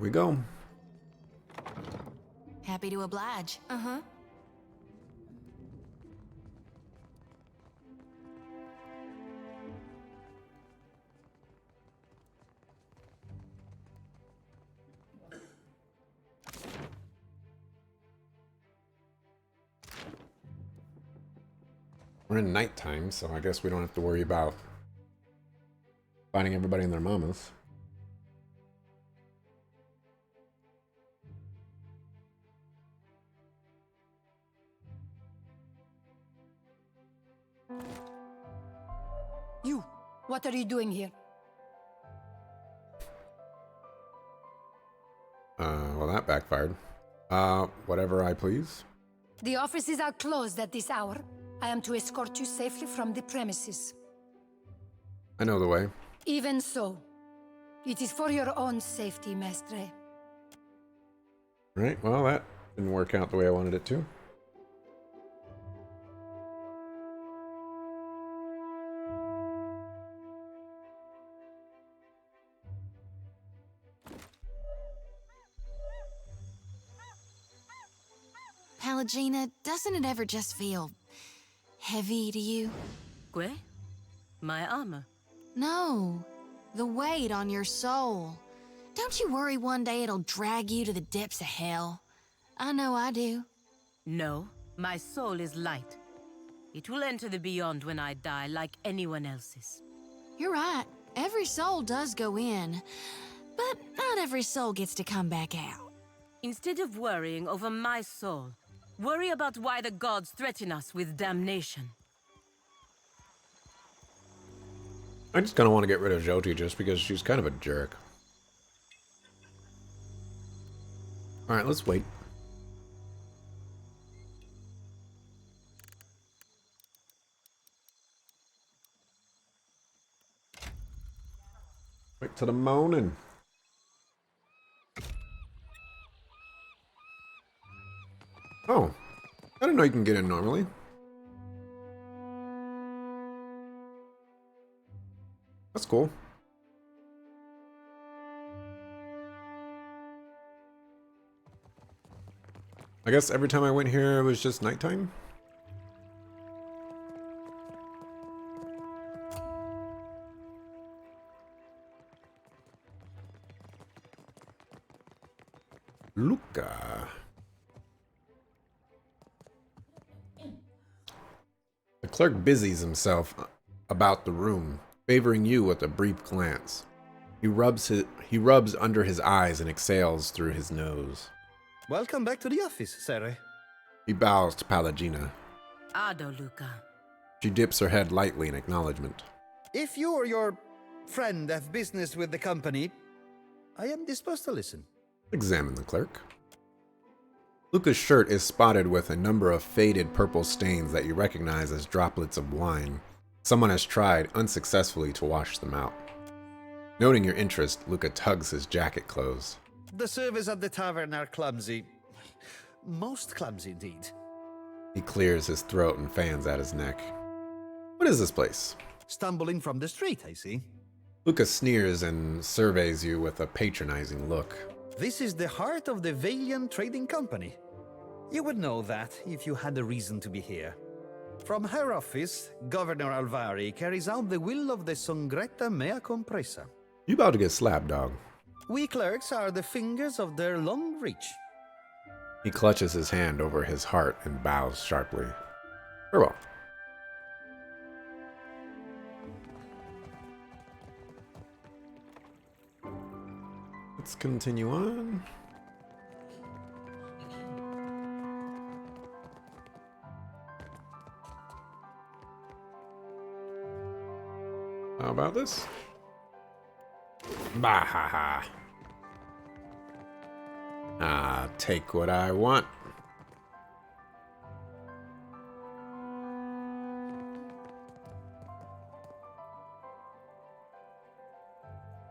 we go. Happy to oblige. Uh-huh. We're in nighttime, so I guess we don't have to worry about finding everybody and their mamas. You, what are you doing here? Well, that backfired. Whatever I please. The offices are closed at this hour. I am to escort you safely from the premises. I know the way. Even so, it is for your own safety, Mestre. Right, well, that didn't work out the way I wanted it to. Pallegina, doesn't it ever just feel heavy to you? ¿Qué? My armor? No, the weight on your soul. Don't you worry one day it'll drag you to the depths of hell? I know I do. No, my soul is light. It will enter the beyond when I die, like anyone else's. You're right. Every soul does go in, but not every soul gets to come back out. Instead of worrying over my soul, worry about why the gods threaten us with damnation. I just kind of want to get rid of Jyoti just because she's kind of a jerk. Alright, let's wait. Wait till the morning. Oh, I didn't know you can get in normally. That's cool. I guess every time I went here it was just nighttime. Luca. The clerk busies himself about the room, favoring you with a brief glance. He rubs under his eyes and exhales through his nose. Welcome back to the office, Sere. He bows to Pallegina. Ado, Luca. She dips her head lightly in acknowledgement. If you or your friend have business with the company, I am disposed to listen. Examine the clerk. Luca's shirt is spotted with a number of faded purple stains that you recognize as droplets of wine. Someone has tried unsuccessfully to wash them out. Noting your interest, Luca tugs his jacket close. The servers at the tavern are clumsy. Most clumsy, indeed. He clears his throat and fans at his neck. What is this place? Stumbling from the street, I see. Luca sneers and surveys you with a patronizing look. This is the heart of the Valiant Trading Company. You would know that if you had a reason to be here. From her office, Governor Alvari carries out the will of the Songretta Mea Compresa. You about to get slapped, dog. We clerks are the fingers of their long reach. He clutches his hand over his heart and bows sharply. Very well. Let's continue on. How about this? Bahaha. Take what I want.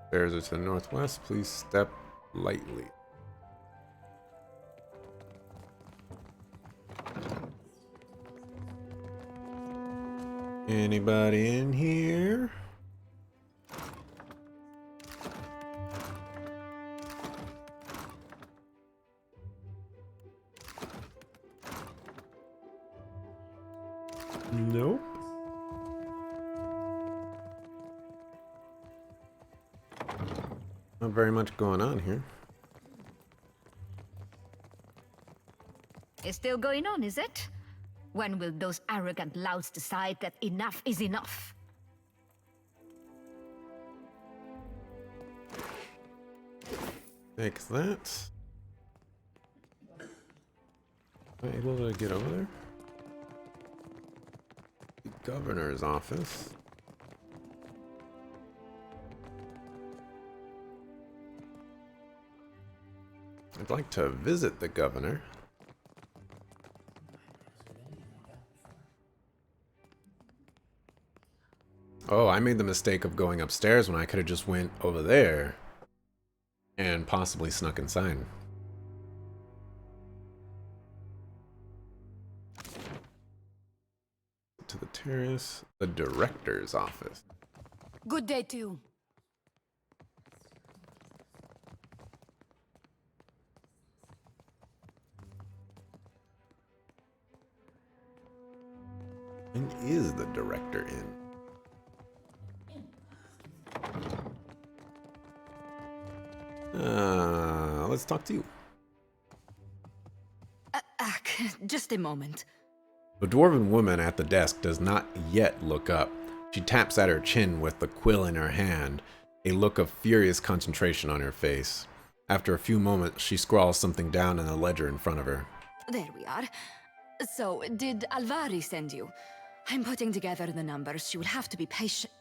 Stairs are to the northwest. Please step lightly. Anybody in here? Nope. Not very much going on here. It's still going on, is it? When will those arrogant louts decide that enough is enough? Take that. Am I able to get over there? The governor's office. I'd like to visit the governor. Oh, I made the mistake of going upstairs when I could have just went over there and possibly snuck inside. To the terrace, the director's office. Good day to you. When is the director in? Let's talk to you. Just a moment. The dwarven woman at the desk does not yet look up. She taps at her chin with the quill in her hand, a look of furious concentration on her face. After a few moments, she scrawls something down in a ledger in front of her. There we are. So, did Alvari send you? I'm putting together the numbers. You will have to be patient.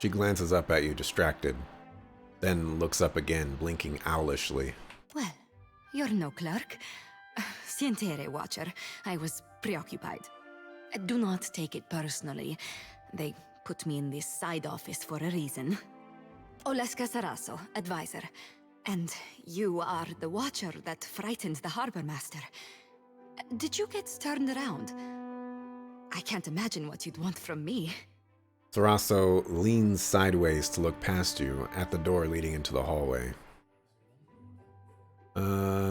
She glances up at you, distracted, then looks up again, blinking owlishly. Well, you're no clerk. Sientere, Watcher. I was preoccupied. Do not take it personally. They put me in this side office for a reason. Oleska Saraso, advisor. And you are the Watcher that frightened the harbor master. Did you get turned around? I can't imagine what you'd want from me. Saraso leans sideways to look past you at the door leading into the hallway.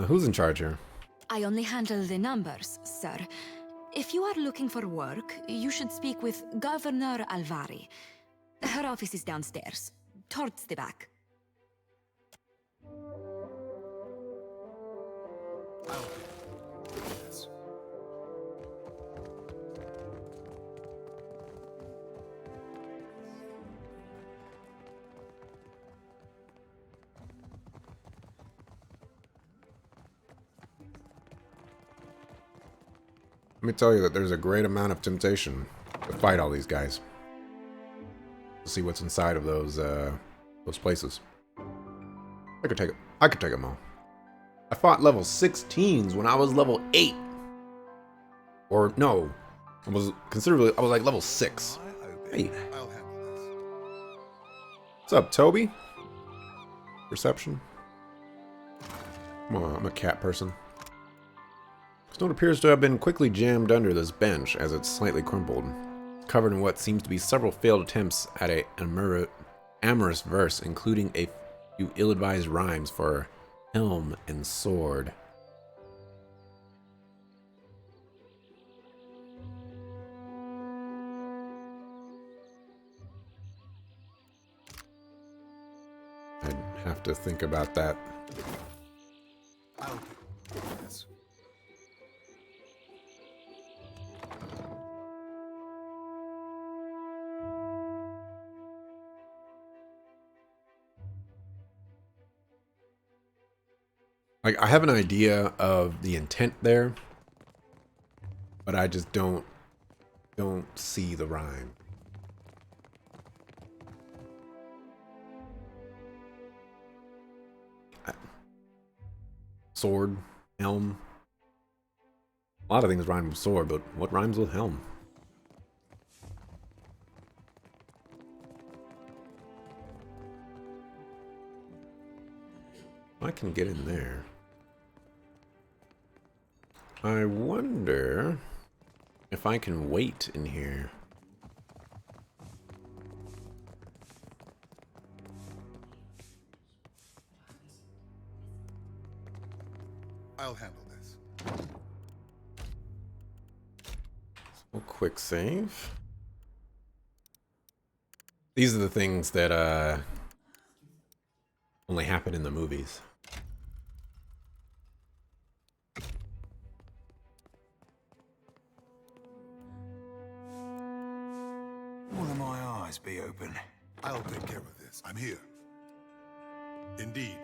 Who's in charge here? I only handle the numbers, sir. If you are looking for work, you should speak with Governor Alvari. Her office is downstairs, towards the back. Let me tell you that there's a great amount of temptation to fight all these guys. To see what's inside of those places. I could take them all. I fought level 16s when I was level 8. Or no, I was like level 6. Hey. What's up, Toby? Perception? I'm a cat person. Stone appears to have been quickly jammed under this bench as it's slightly crumpled, covered in what seems to be several failed attempts at an amorous verse, including a few ill-advised rhymes for helm and sword. I'd have to think about that. Yes. Like, I have an idea of the intent there, but I just don't see the rhyme. Sword, helm. A lot of things rhyme with sword, but what rhymes with helm? I can get in there. I wonder if I can wait in here. I'll handle this. We'll quick save. These are the things that only happen in the movies. Will my eyes be open? I'll take care of this. I'm here. Indeed.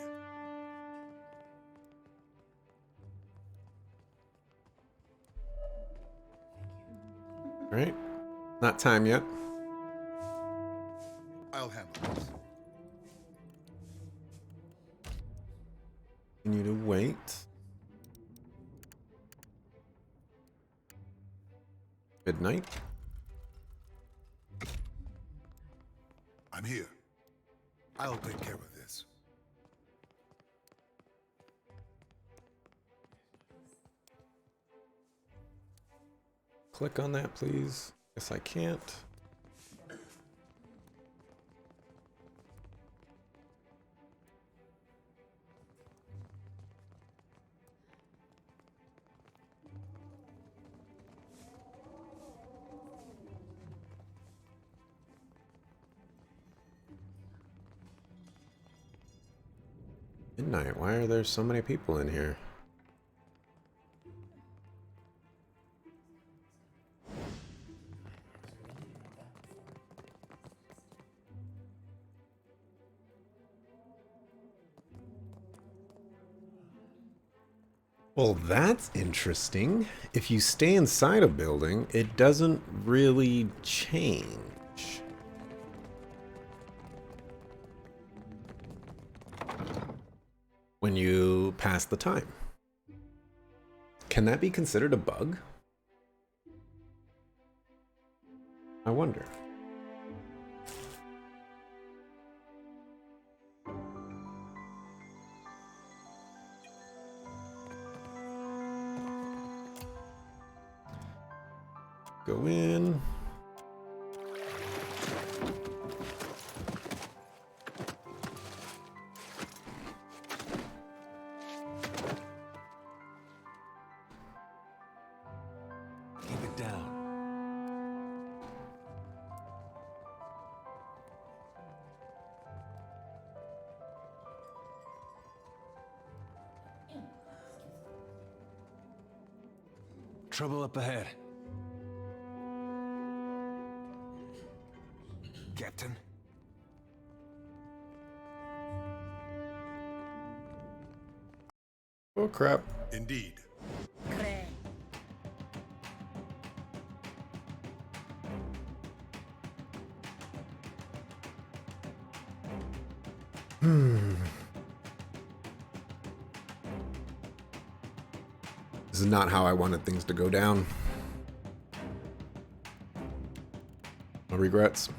All right. Not time yet. I'll handle this. Continue to wait. Midnight. I'm here. I'll take care of this. Click on that, please. Guess I can't. Midnight. Why are there so many people in here? Well, that's interesting. If you stay inside a building, it doesn't really change. When you pass the time. Can that be considered a bug? I wonder. Go in. Keep it down. Trouble up ahead. Captain? Oh crap. Indeed. This is not how I wanted things to go down. No regrets.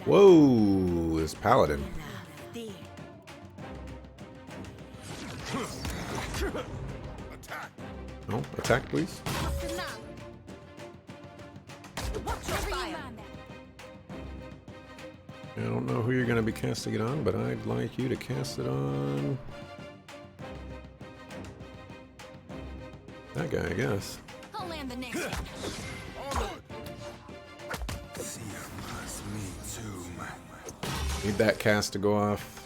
Whoa, this paladin. Attack. No, attack, please. I don't know who you're going to be casting it on, but I'd like you to cast it on that guy, I guess. I'll land the next one. Need that cast to go off.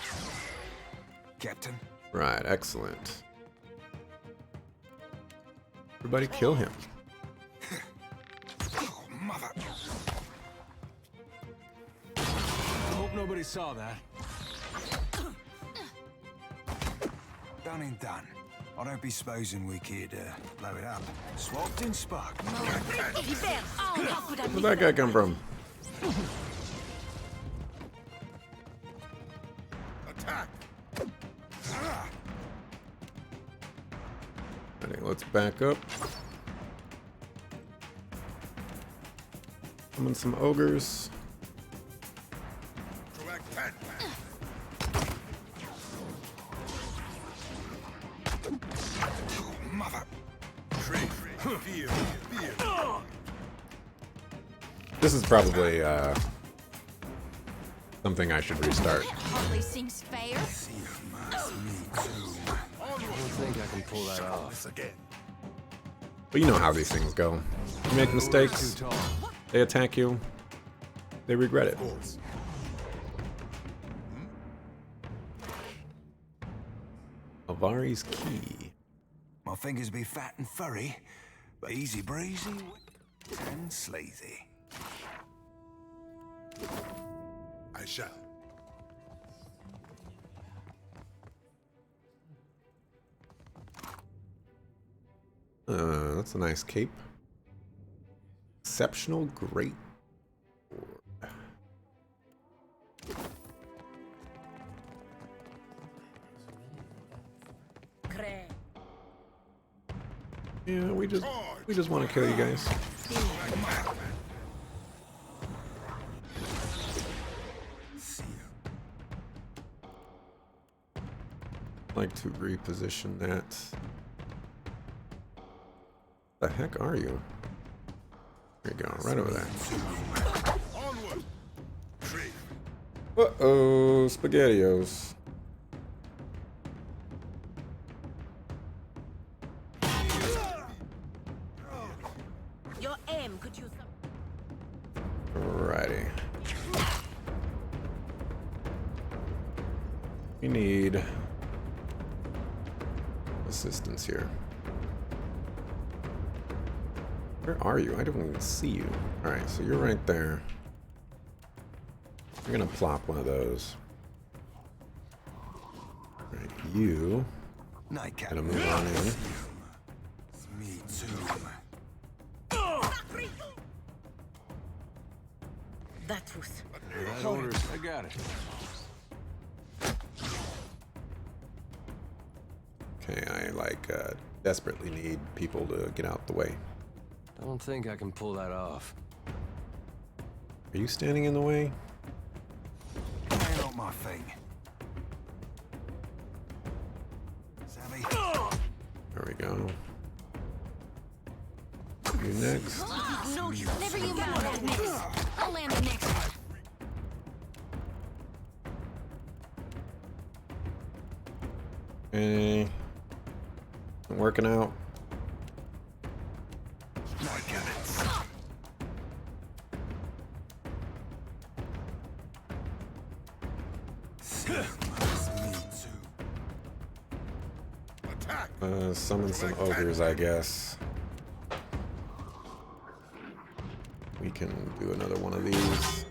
Captain? Right, excellent. Everybody kill him. Oh, mother. I hope nobody saw that. Done and done. I don't be supposing we could blow it up. Swapped and sparked. Where'd that guy come from? Attack. Alright, let's back up. Summon some ogres. Correct. 10. Oh, mother. Tree. This is probably something I should restart. That hardly seems fair. I don't think I can pull that off. But you know how these things go. You make mistakes, Too tall. they attack you, they regret it. Alvari's key. My fingers be fat and furry, but easy breezy and sleazy. I shall. That's a nice cape. Exceptional great. Yeah, we just want to kill you guys. I'd like to reposition that. The heck are you? There you go, right over there. Onward. Tree. Uh-oh, SpaghettiOs. Your aim could use some. Alrighty. We need assistance here. Where are you? I don't even see you. Alright, so you're right there. I'm gonna plop one of those. Alright, you. Nightcap. Gonna move on in. Me too. That was. That orders. I got it. Okay, I desperately need people to get out the way. I don't think I can pull that off. Are you standing in the way? Ain't not my thing. Savvy? There we go. You next. No, never you mind that next. I'll land the next one. Okay. Working out. Nightcap. Me too. Attack. Summon some ogres, I guess. We can do another one of these.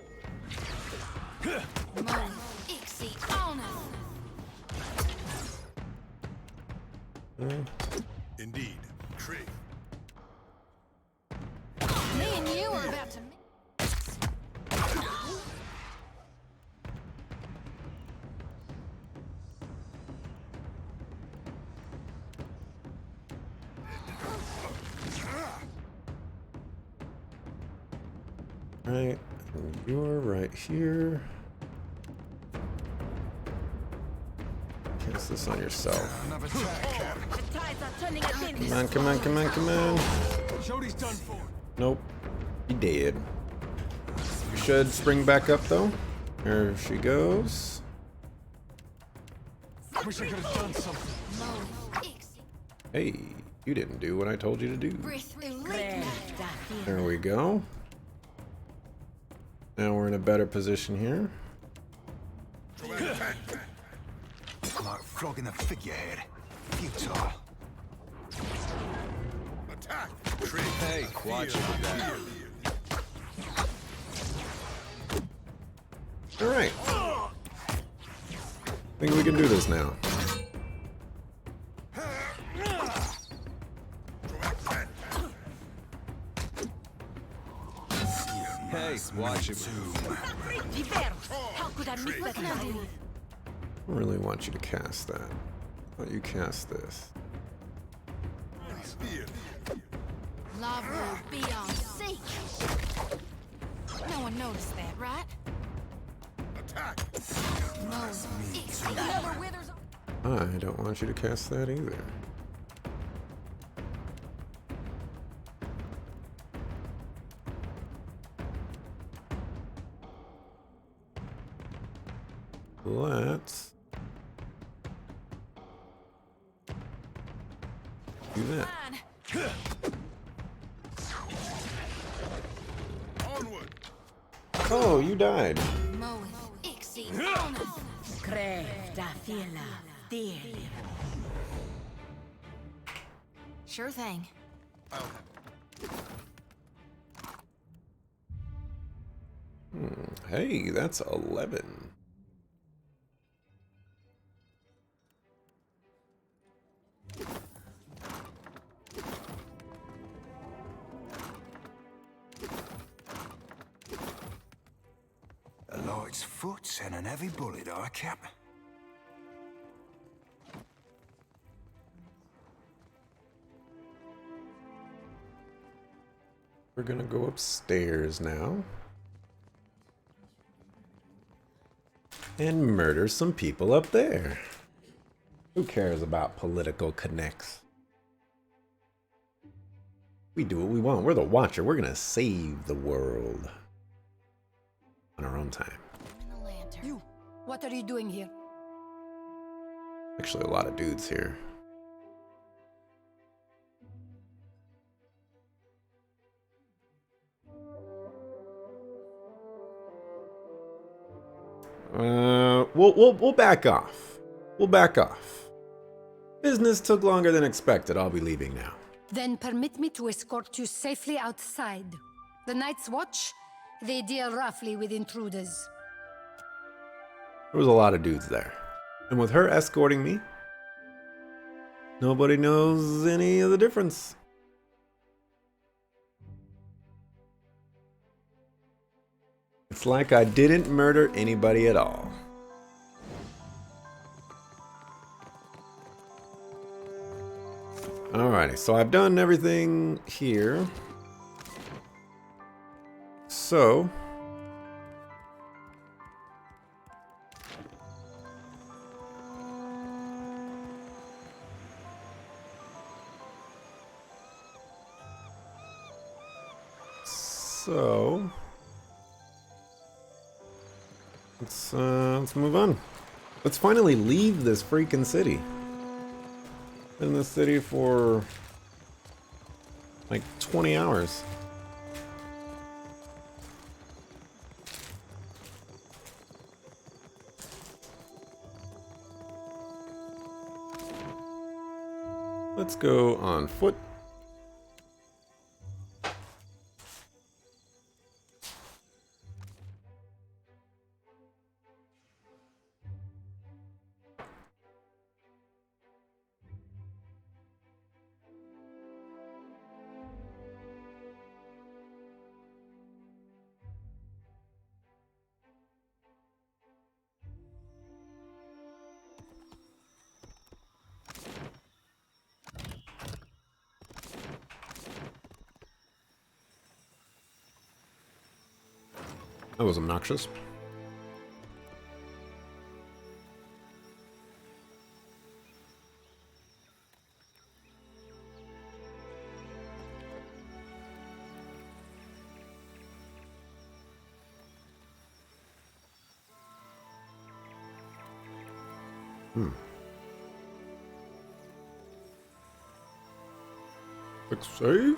Indeed. Tree. Me and you are about to mix. Right, and you're right here. Cast this on yourself. Another attack. The tides are turning against Come on, come on, come on, come on. Jody's done for. Nope. He dead. Should spring back up though. There she goes. Wish I could have done something. Hey, you didn't do what I told you to do. There. There we go. Now we're in a better position here. Like flogging a figurehead. Futile. Attack. Tree. Hey, watch it with that. All right. Think we can do this now. Hey, watch it. How could I miss that? I really want you to cast that. Why don't you cast this? Spear. Love will be on seek. No one noticed that, right? Attack. No. Another withers. I don't want you to cast that either. let's do that. Onward! Oh, you died. Sure thing. Hey, that's 11. A light's foot and an heavy bullet, I cap. We're gonna go upstairs now. And murder some people up there. Who cares about political connects? We do what we want. We're the Watcher. We're gonna save the world. On our own time. You, what are you doing here? Actually, a lot of dudes here. We'll back off. We'll back off. Business took longer than expected. I'll be leaving now. Then permit me to escort you safely outside. The Night's Watch, they deal roughly with intruders. There was a lot of dudes there. And with her escorting me, nobody knows any of the difference. It's like I didn't murder anybody at all. Alrighty, so I've done everything here. So let's move on. Let's finally leave this freaking city. Been in this city for like 20 hours. Let's go on foot. That was obnoxious. Quick save.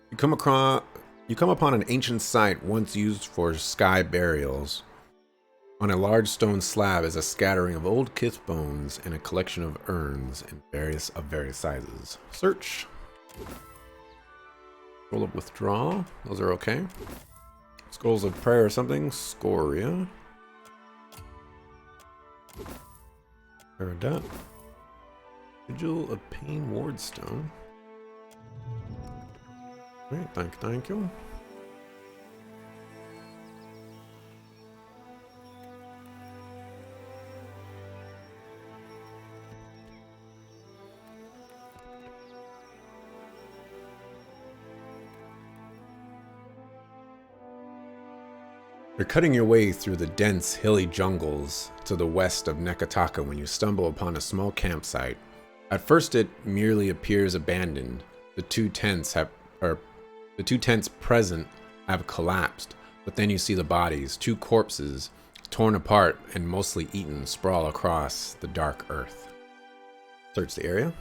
You come upon an ancient site once used for sky burials. On a large stone slab is a scattering of old kith bones and a collection of urns in various sizes. Search. Scroll of withdrawal. Those are okay. Scrolls of prayer or something. Scoria. Peridot. Vigil of Pain Wardstone. Alright, thank you. You're cutting your way through the dense, hilly jungles to the west of Nekataka when you stumble upon a small campsite. At first it merely appears abandoned. The two tents present have collapsed, But then you see the bodies, 2 corpses, torn apart and mostly eaten, sprawl across the dark earth. Search the area.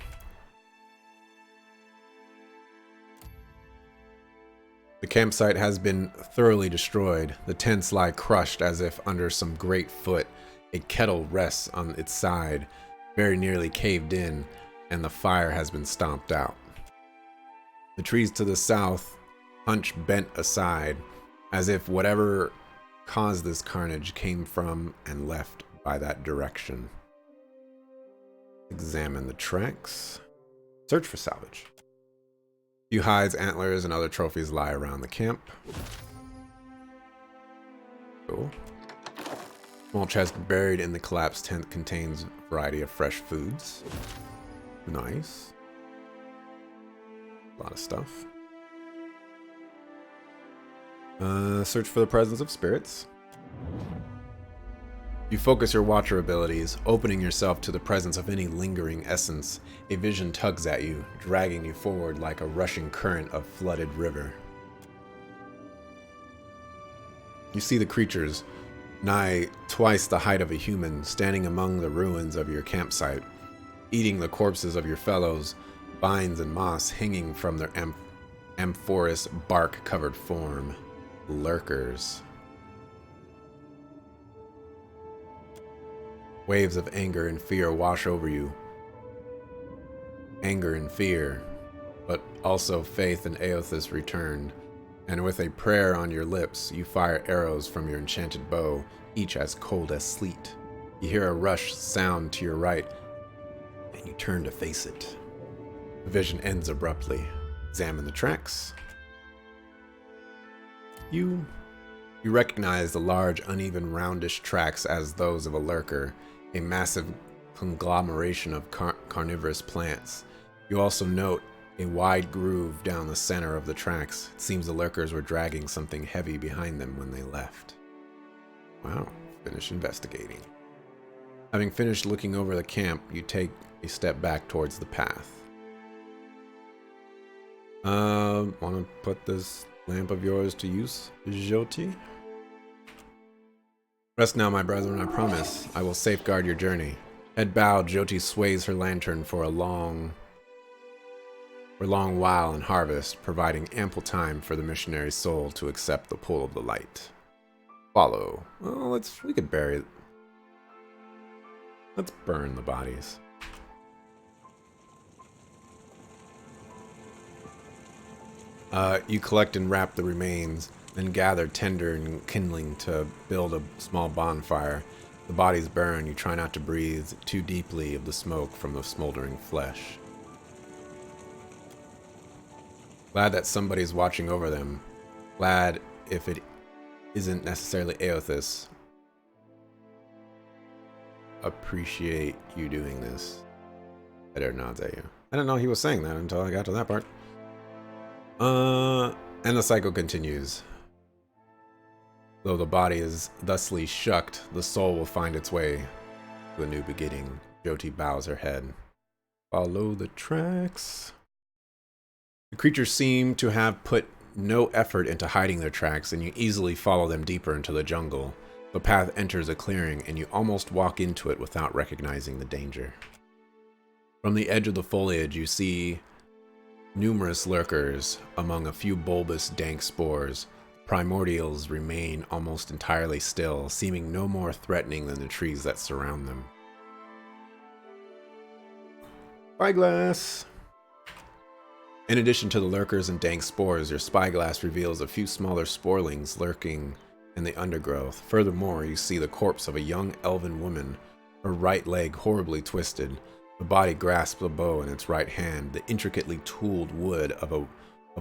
The campsite has been thoroughly destroyed. The tents lie crushed as if under some great foot. A kettle rests on its side, very nearly caved in, and the fire has been stomped out. The trees to the south hunch bent aside, as if whatever caused this carnage came from and left by that direction. Examine the tracks. Search for salvage. A few hides, antlers, and other trophies lie around the camp. Cool. Small chest buried in the collapsed tent contains a variety of fresh foods. Nice. A lot of stuff. Search for the presence of spirits. You focus your watcher abilities, opening yourself to the presence of any lingering essence. A vision tugs at you, dragging you forward like a rushing current of flooded river. You see the creatures, nigh twice the height of a human, standing among the ruins of your campsite, eating the corpses of your fellows, vines and moss hanging from their amorphous bark-covered form. Lurkers. Waves of anger and fear wash over you. Anger and fear, but also faith in Aoth's return. And with a prayer on your lips, you fire arrows from your enchanted bow, each as cold as sleet. You hear a rush sound to your right, and you turn to face it. The vision ends abruptly. Examine the tracks. You recognize the large, uneven, roundish tracks as those of a lurker, a massive conglomeration of carnivorous plants. You also note a wide groove down the center of the tracks. It seems the lurkers were dragging something heavy behind them when they left. Wow, finish investigating. Having finished looking over the camp, you take a step back towards the path. Want to put this lamp of yours to use, Jyoti? Rest now, my brethren, I promise. I will safeguard your journey. Head bowed, Jyoti sways her lantern for a long while in harvest, providing ample time for the missionary's soul to accept the pull of the light. Follow. Well, we could bury it. Let's burn the bodies. You collect and wrap the remains, then gather tinder and kindling to build a small bonfire. The bodies burn. You try not to breathe too deeply of the smoke from the smoldering flesh. Glad that somebody's watching over them. Glad if it isn't necessarily Aothis. Appreciate you doing this. Better nods at you. I didn't know he was saying that until I got to that part. And the cycle continues. Though the body is thusly shucked, the soul will find its way to a new beginning. Jyoti bows her head. Follow the tracks. The creatures seem to have put no effort into hiding their tracks, and you easily follow them deeper into the jungle. The path enters a clearing, and you almost walk into it without recognizing the danger. From the edge of the foliage, you see numerous lurkers among a few bulbous, dank spores. Primordials remain almost entirely still, seeming no more threatening than the trees that surround them. Spyglass! In addition to the lurkers and dank spores, your spyglass reveals a few smaller sporelings lurking in the undergrowth. Furthermore, you see the corpse of a young elven woman, her right leg horribly twisted. The body grasps a bow in its right hand, the intricately tooled wood of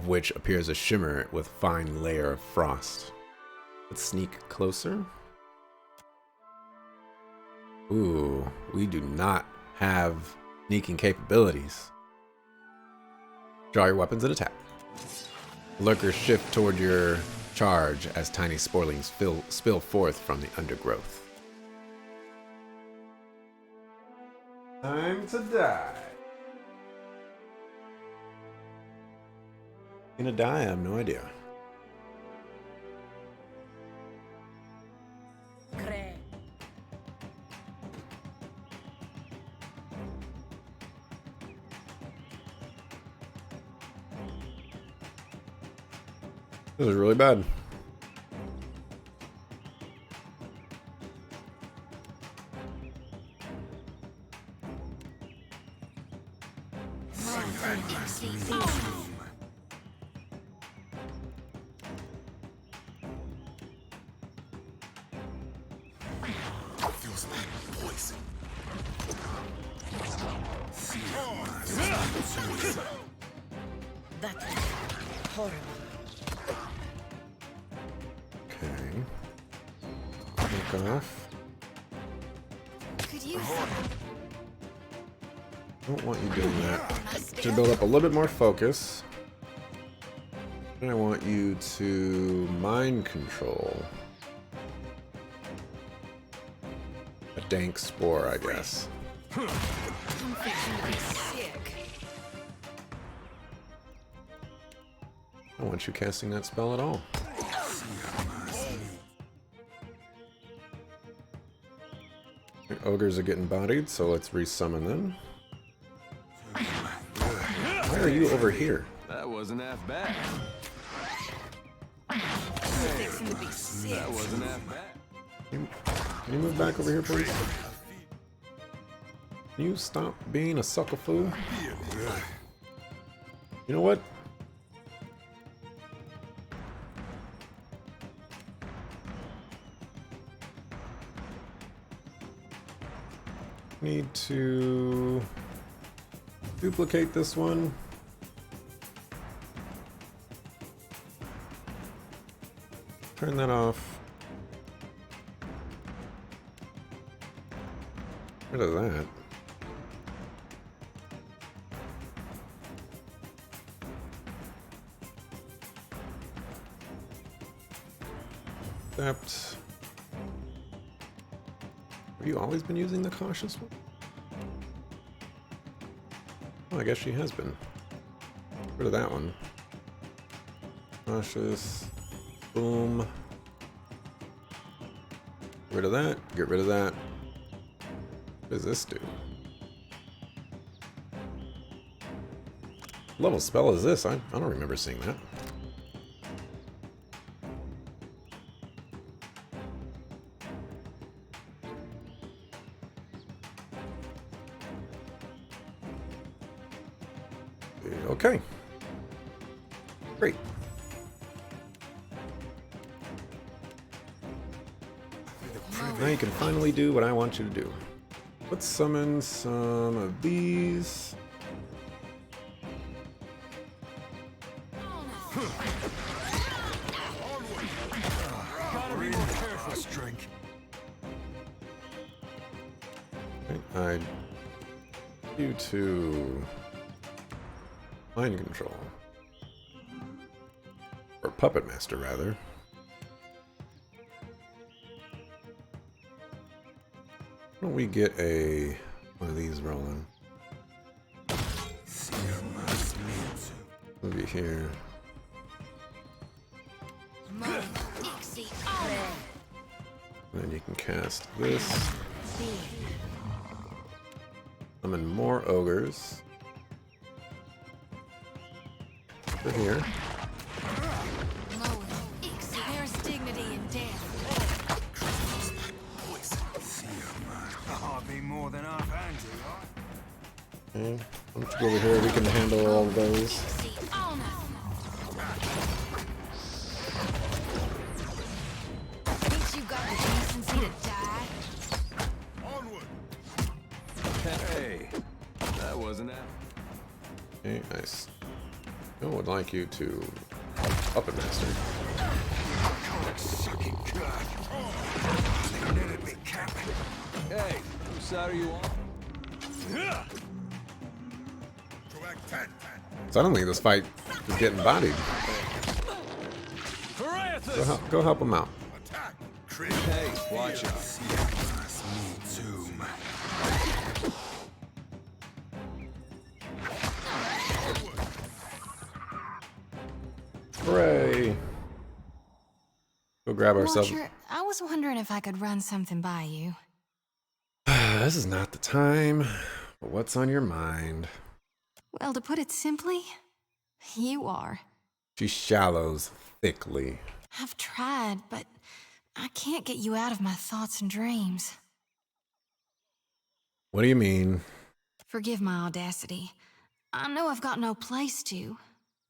which appears a shimmer with fine layer of frost. Let's sneak closer. Ooh, we do not have sneaking capabilities. Draw your weapons and attack. Lurkers shift toward your charge as tiny sporelings spill forth from the undergrowth. Time to die. Gonna die? I have no idea. This is really bad. That's horrible. Okay. Back off. Could you Don't want you doing that. Should build up a little bit more focus. And I want you to mind control. A dank spore, I guess. I don't want you casting that spell at all. The ogres are getting bodied, so let's resummon them. Why are you over here? That wasn't half bad. That wasn't half bad. Can you move back over here, please? Can you stop being a sucker fool? You know what? Need to duplicate this one. Turn that off. Rid of that. Except, have you always been using the cautious one? Oh, I guess she has been. Get rid of that one. Cautious. Boom. Get rid of that. Get rid of that. What does this do? What level spell is this? I don't remember seeing that. Okay. Great. Now you can finally do what I want you to do. Let's summon some of these. Gotta be more careful. Let's drink. Okay, I you to mind control. Or puppet master, rather. Why don't we get one of these rolling? Move you here. And then you can cast this. Summon more ogres. Over here. There's dignity in death. I'll be more than half handy, right? Okay. Why don't you go over here? We can handle all of those. Think you got the decency to die? Onward. Hey, that wasn't half. Okay, nice. I would like you to puppet master. Sucking cock. Let me cap. Hey, whose side are you on? Suddenly, this fight is getting bodied. Go help him out. Attack. Hey, watch out. Hooray! Go grab ourselves. Watcher, I was wondering if I could run something by you. This is not the time. But what's on your mind? Well, to put it simply, you are. She shallows thickly. I've tried, but I can't get you out of my thoughts and dreams. What do you mean? Forgive my audacity. I know I've got no place to,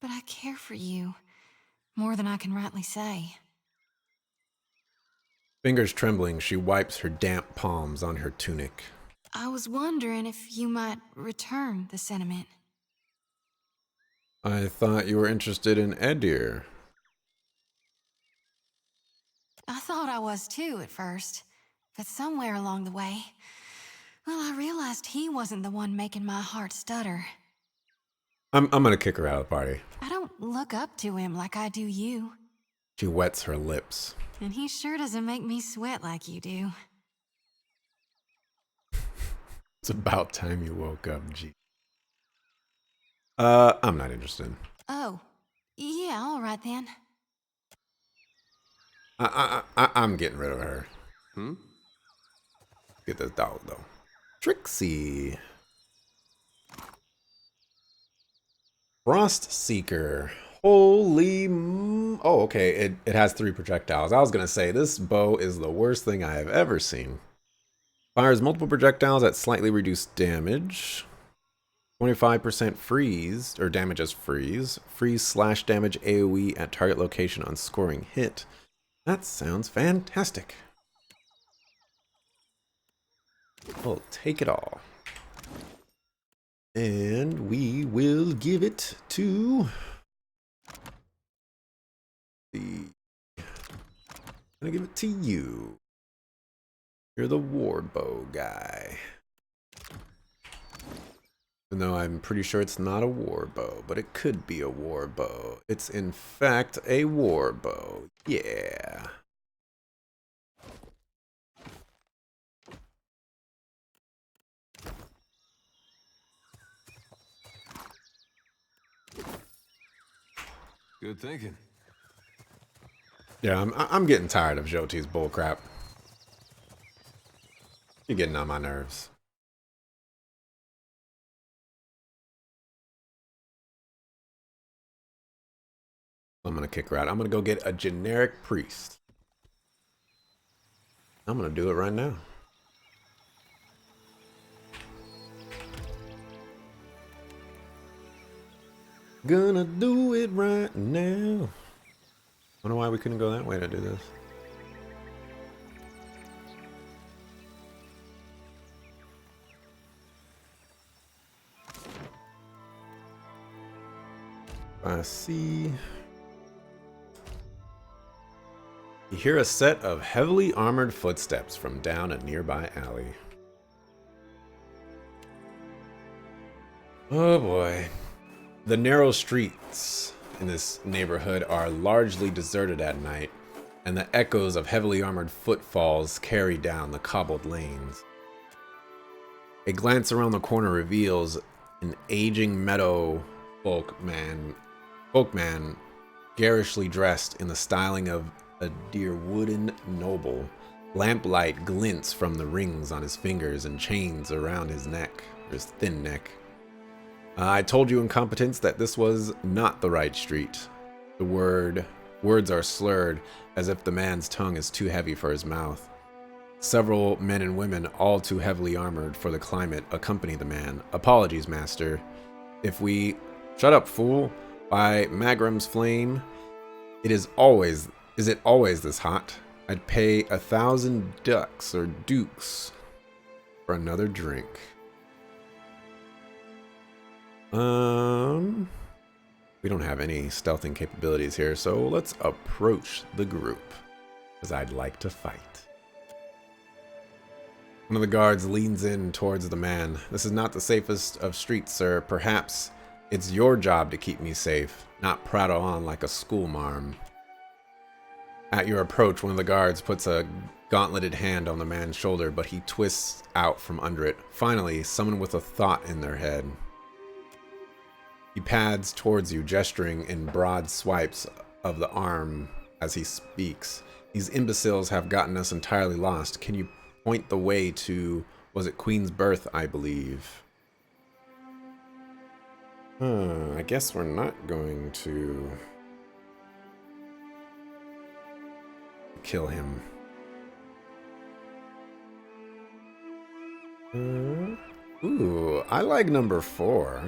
but I care for you more than I can rightly say. Fingers trembling, she wipes her damp palms on her tunic. I was wondering if you might return the sentiment. I thought you were interested in Edir. I thought I was too at first, but somewhere along the way, well, I realized he wasn't the one making my heart stutter. I'm gonna kick her out of the party. I don't look up to him like I do you. She wets her lips. And he sure doesn't make me sweat like you do. It's about time you woke up, G. I'm not interested. Oh, yeah, all right then. I'm getting rid of her. Get this dog, though. Trixie. Frost Seeker. Holy... Oh, okay. It has 3 projectiles. I was going to say, this bow is the worst thing I have ever seen. Fires multiple projectiles at slightly reduced damage. 25% freeze, or damage as freeze. Freeze/damage AoE at target location on scoring hit. That sounds fantastic. We'll take it all. And we will give it to I'm gonna give it to you. You're the warbow guy. Even though I'm pretty sure it's not a warbow, but it could be a warbow. It's in fact a warbow. Yeah. Good thinking. Yeah, I'm getting tired of Joti's bullcrap. You're getting on my nerves. I'm gonna kick her out. I'm gonna go get a generic priest. I'm gonna do it right now. Gonna do it right now. Wonder why we couldn't go that way to do this. I see. You hear a set of heavily armored footsteps from down a nearby alley. Oh boy. The narrow streets in this neighborhood are largely deserted at night, and the echoes of heavily armored footfalls carry down the cobbled lanes. A glance around the corner reveals an aging meadow folkman garishly dressed in the styling of a dear wooden noble. Lamplight glints from the rings on his fingers and chains around his neck, or his thin neck. I told you, incompetents, that this was not the right street. The words are slurred, as if the man's tongue is too heavy for his mouth. Several men and women, all too heavily armored for the climate, accompany the man. Apologies, master. If we... Shut up, fool. By Magram's flame, is it always this hot? I'd pay 1,000 ducks or dukes for another drink. We don't have any stealthing capabilities here, so let's approach the group, because I'd like to fight. One of the guards leans in towards the man. This is not the safest of streets, sir. Perhaps it's your job to keep me safe, not prattle on like a schoolmarm. At your approach, one of the guards puts a gauntleted hand on the man's shoulder, but he twists out from under it. Finally, someone with a thought in their head. He pads towards you, gesturing in broad swipes of the arm as he speaks. These imbeciles have gotten us entirely lost. Can you point the way to, was it Queen's Birth, I believe? I guess we're not going to kill him. Ooh, I like number 4.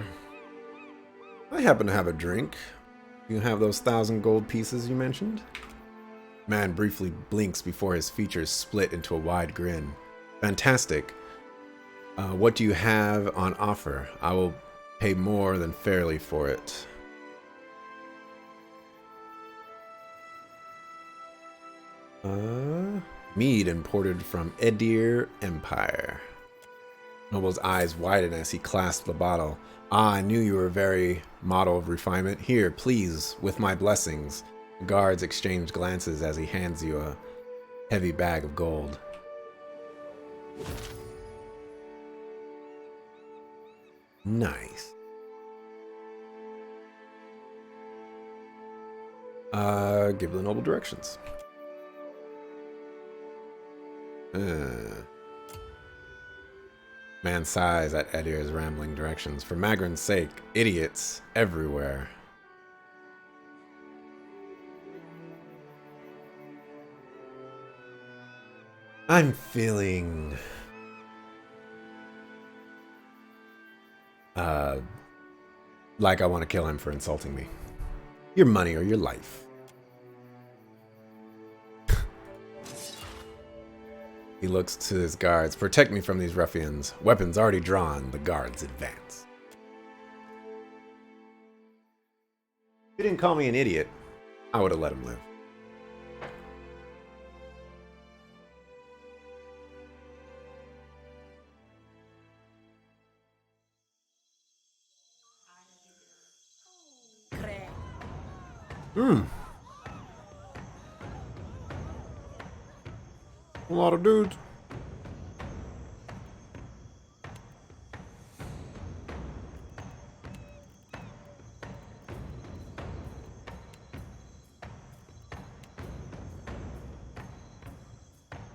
I happen to have a drink. You have those 1,000 gold pieces you mentioned? Man briefly blinks before his features split into a wide grin. Fantastic. What do you have on offer? I will pay more than fairly for it. Mead imported from Edir Empire. Noble's eyes widen as he clasps the bottle. Ah, I knew you were a very model of refinement. Here, please, with my blessings. The guards exchange glances as he hands you a heavy bag of gold. Nice. Give the noble directions. Man sighs at Edir's rambling directions. For Magrin's sake, idiots everywhere. I'm feeling... like I want to kill him for insulting me. Your money or your life. He looks to his guards. Protect me from these ruffians. Weapons already drawn. The guards advance. If you didn't call me an idiot, I would have let him live. A lot of dudes.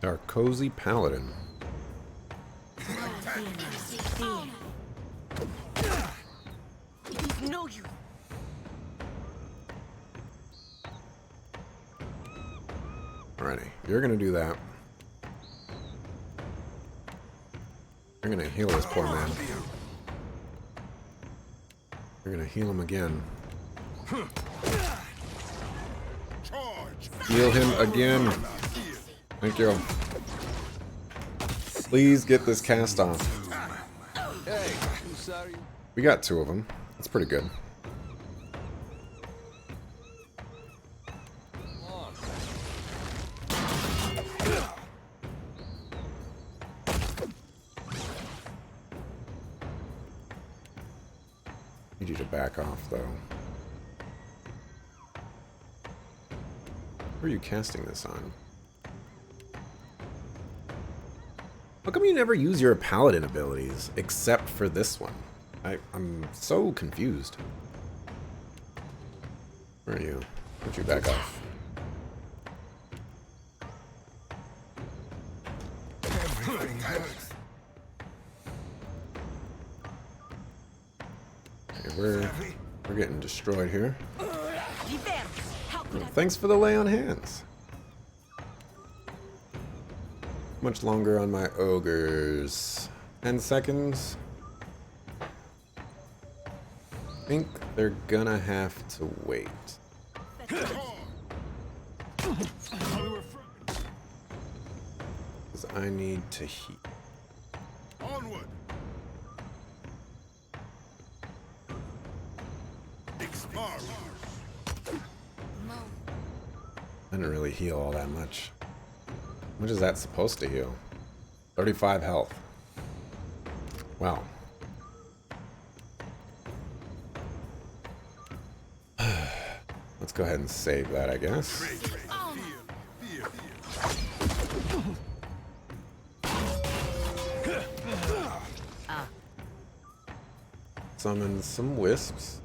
Our cozy paladin. No, you. Alrighty, you're gonna do that. You're gonna heal this poor man. You're gonna heal him again. Heal him again. Thank you. Please get this cast off. Hey, I'm sorry. We got 2 of them. That's pretty good. Need you to back off, though. Who are you casting this on? How come you never use your paladin abilities, except for this one? I'm so confused. Where are you? Put you back off. Everything hurts. Okay, we're getting destroyed here. Well, thanks for the lay on hands. Much longer on my ogres. 10 seconds. I think they're gonna have to wait. Because I need to heat. Onward. Didn't really heal all that much. How much is that supposed to heal? 35 health. Wow. Let's go ahead and save that, I guess. Summon some wisps.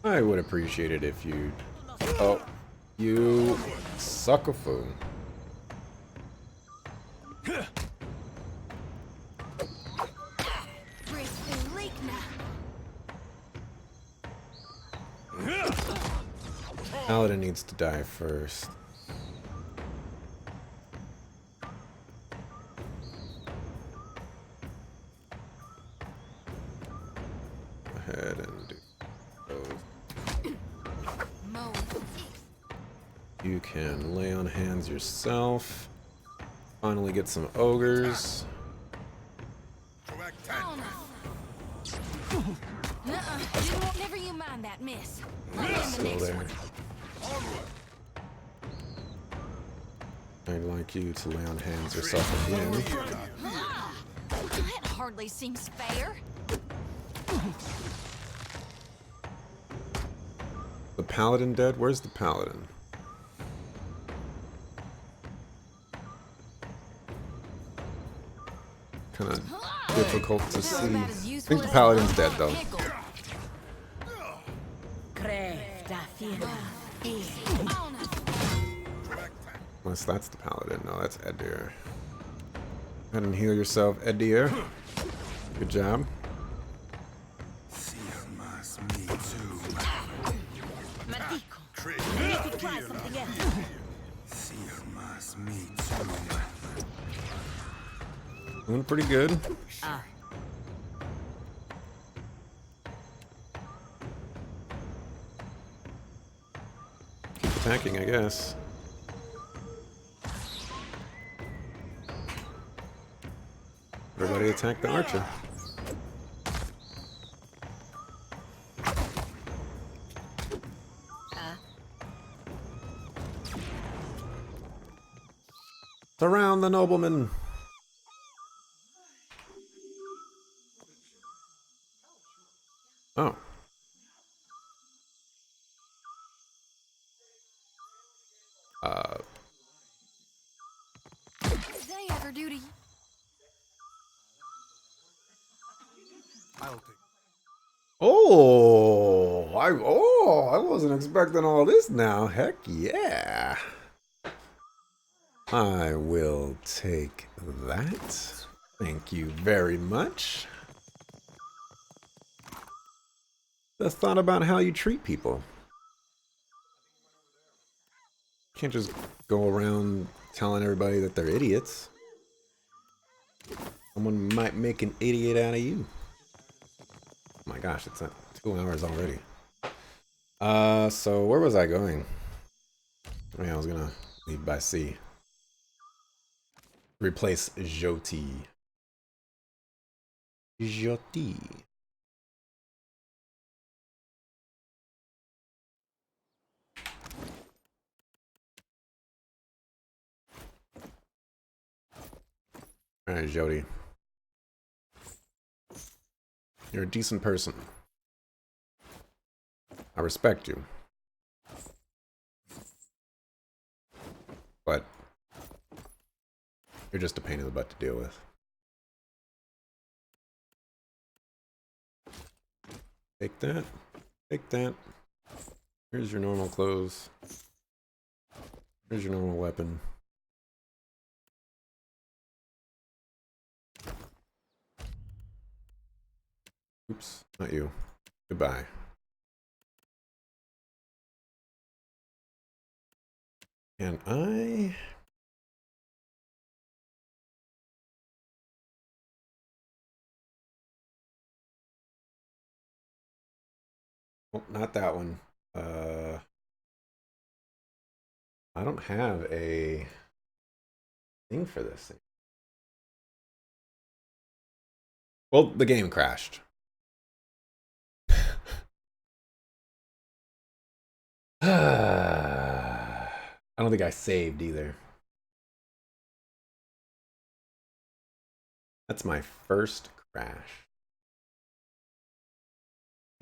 I would appreciate it if you... Oh, you suckafoo. Paladin needs to die first. Go ahead and do those. You can lay on hands yourself. Finally get some ogres. Never you mind that, miss. Still there. I'd like you to lay on hands yourself again. That hardly seems fair. The paladin dead? Where's the paladin? Kind of difficult to see. I think the paladin's dead though. Unless that's the paladin. No, that's Edir. Go ahead and heal yourself, Edir. Good job. Doing pretty good. Keep attacking, I guess. Everybody attack the archer. Surround the nobleman. Oh. Did they ever do to you? I'll take. I wasn't expecting all this now. Heck yeah. I will take that. Thank you very much. The thought about how you treat people. Can't just go around telling everybody that they're idiots. Someone might make an idiot out of you. Oh my gosh, it's at 2 hours already. So where was I going? Oh yeah, I was gonna leave by sea. Replace Joti. Joti. Alright, Joti. You're a decent person. I respect you. But you're just a pain in the butt to deal with. Take that. Take that. Here's your normal clothes. Here's your normal weapon. Oops, not you. Goodbye. And I... Oh, not that one. I don't have a thing for this thing. Well, the game crashed. I don't think I saved either. That's my first crash.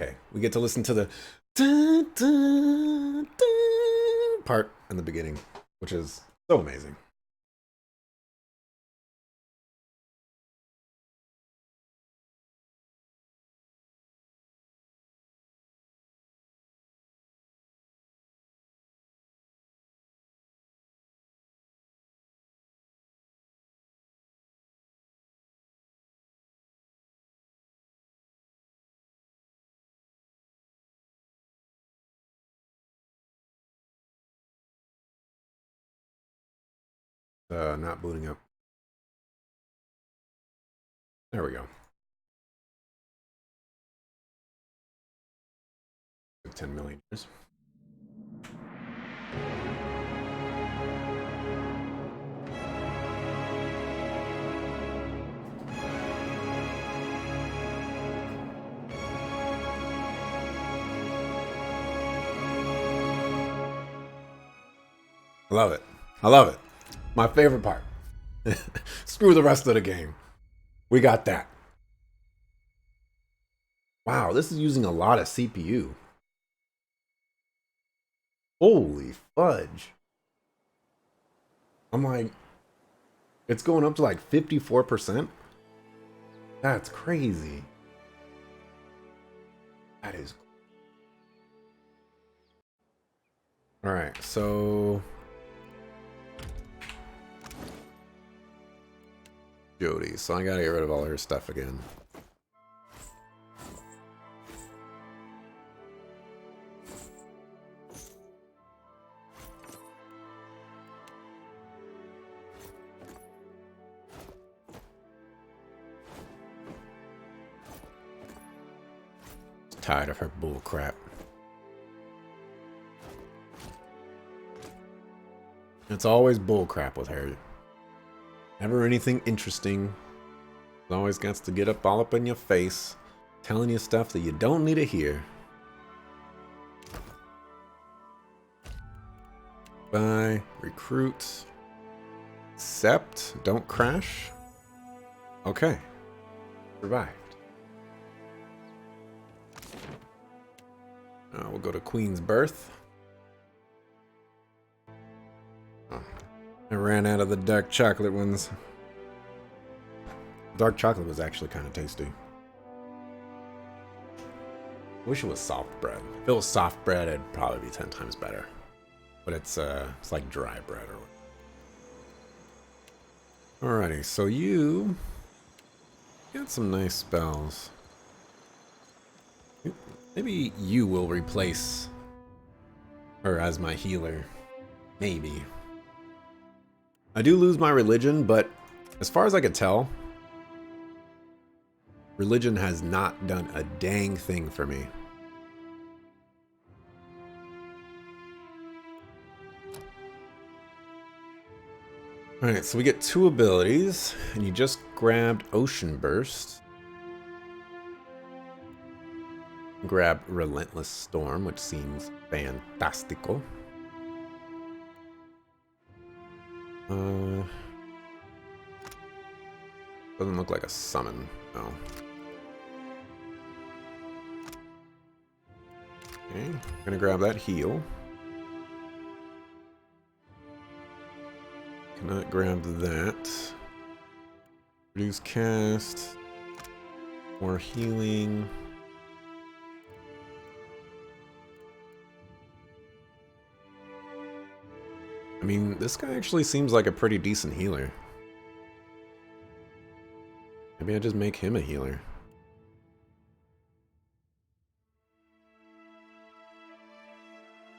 Okay, we get to listen to the dun, dun, dun part in the beginning, which is so amazing. Not booting up. There we go. 10 million years. I love it. I love it. My favorite part. Screw the rest of the game. We got that. Wow, this is using a lot of CPU. Holy fudge. I'm like, it's going up to like 54%. That's crazy. That is. All right, so Jody. So I gotta get rid of all her stuff again. Tired of her bull crap. It's always bull crap with her. Never anything interesting. Always got to get all up in your face, telling you stuff that you don't need to hear. Bye. Recruit. Accept. Don't crash. Okay. Survived. We'll go to Queen's Birth. Oh, I ran out of the dark chocolate ones. Dark chocolate was actually kind of tasty. Wish it was soft bread. If it was soft bread, it'd probably be 10 times better. But it's like dry bread or whatever. Alrighty, so you got some nice spells. Maybe you will replace her as my healer. Maybe. I do lose my religion, but as far as I could tell, religion has not done a dang thing for me. Alright, so we get 2 abilities, and you just grabbed Ocean Burst. Grab Relentless Storm, which seems fantastical. Doesn't look like a summon, no. Okay, gonna grab that heal. Cannot grab that. Reduce cast. More healing. I mean, this guy actually seems like a pretty decent healer. Maybe I just make him a healer.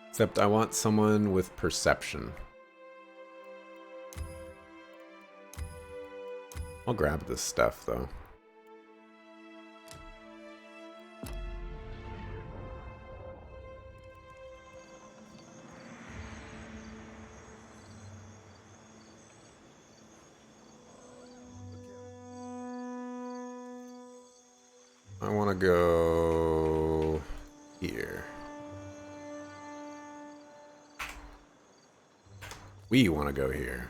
Except I want someone with perception. I'll grab this stuff, though. I want to go here. We want to go here.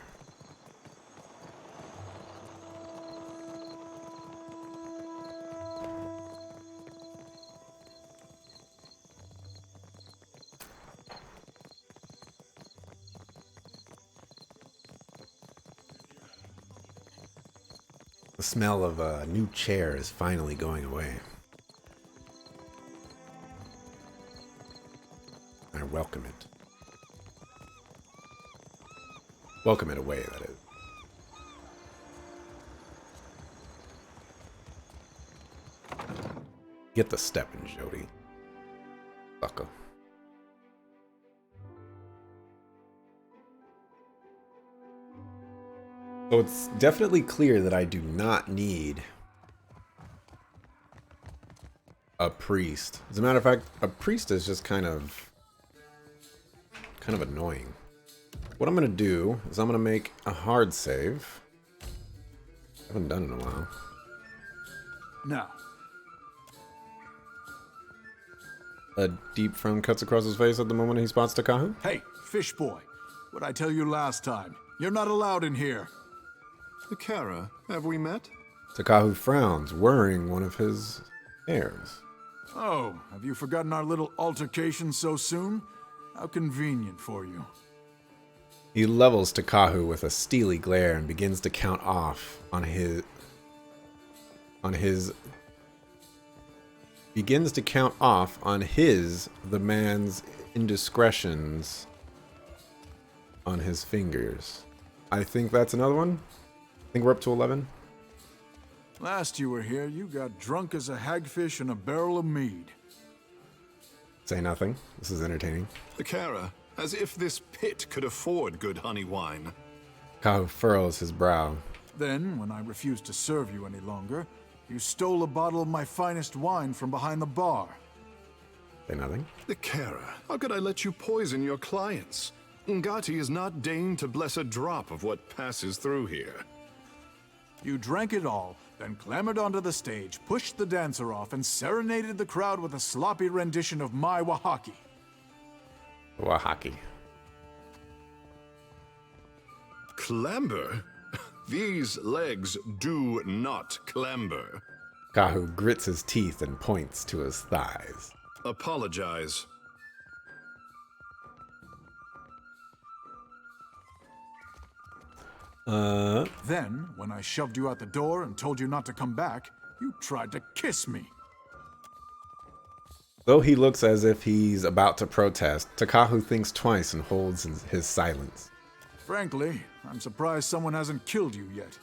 The smell of a new chair is finally going away. I welcome it. Welcome it away, that is. Get the steppin', Jody. Sucker. So it's definitely clear that I do not need a priest. As a matter of fact, a priest is just kind of annoying. What I'm gonna do is I'm gonna make a hard save. I haven't done it in a while. Now, A deep frown cuts across his face at the moment he spots Takahu. hey, fish boy. What'd I tell you last time? You're not allowed in here. Kara, have we met? Takahu frowns, worrying one of his hairs. Oh, have you forgotten our little altercation so soon? How convenient for you. He levels Takahu with a steely glare and begins to count off on his the man's indiscretions on his fingers. I think that's another one. I think we're up to 11. Last you were here, you got drunk as a hagfish in a barrel of mead. Say nothing. This is entertaining. Kara, as if this pit could afford good honey wine. Takahu furrows his brow. Then, when I refused to serve you any longer, you stole a bottle of my finest wine from behind the bar. Say nothing. Kara, how could I let you poison your clients? Ngati is not deigned to bless a drop of what passes through here. You drank it all, then clambered onto the stage, pushed the dancer off, and serenaded the crowd with a sloppy rendition of my Wahaki. Wahaki. Clamber? These legs do not clamber. Takahu grits his teeth and points to his thighs. Apologize. Then, when I shoved you out the door and told you not to come back, you tried to kiss me. Though he looks as if he's about to protest, Takahu thinks twice and holds his silence. Frankly, I'm surprised someone hasn't killed you yet.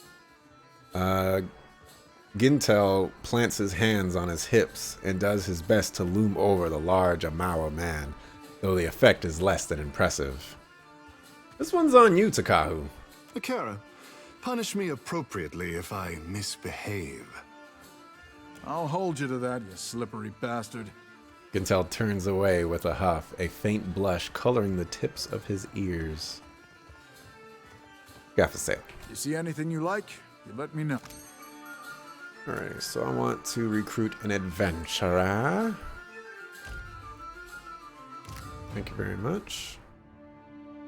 Gintel plants his hands on his hips and does his best to loom over the large Amawa man, though the effect is less than impressive. This one's on you, Takahu. Kara, punish me appropriately if I misbehave. I'll hold you to that, you slippery bastard. Gintel turns away with a huff, a faint blush coloring the tips of his ears. Got for sale. You see anything you like, you let me know. Alright, so I want to recruit an adventurer. Thank you very much.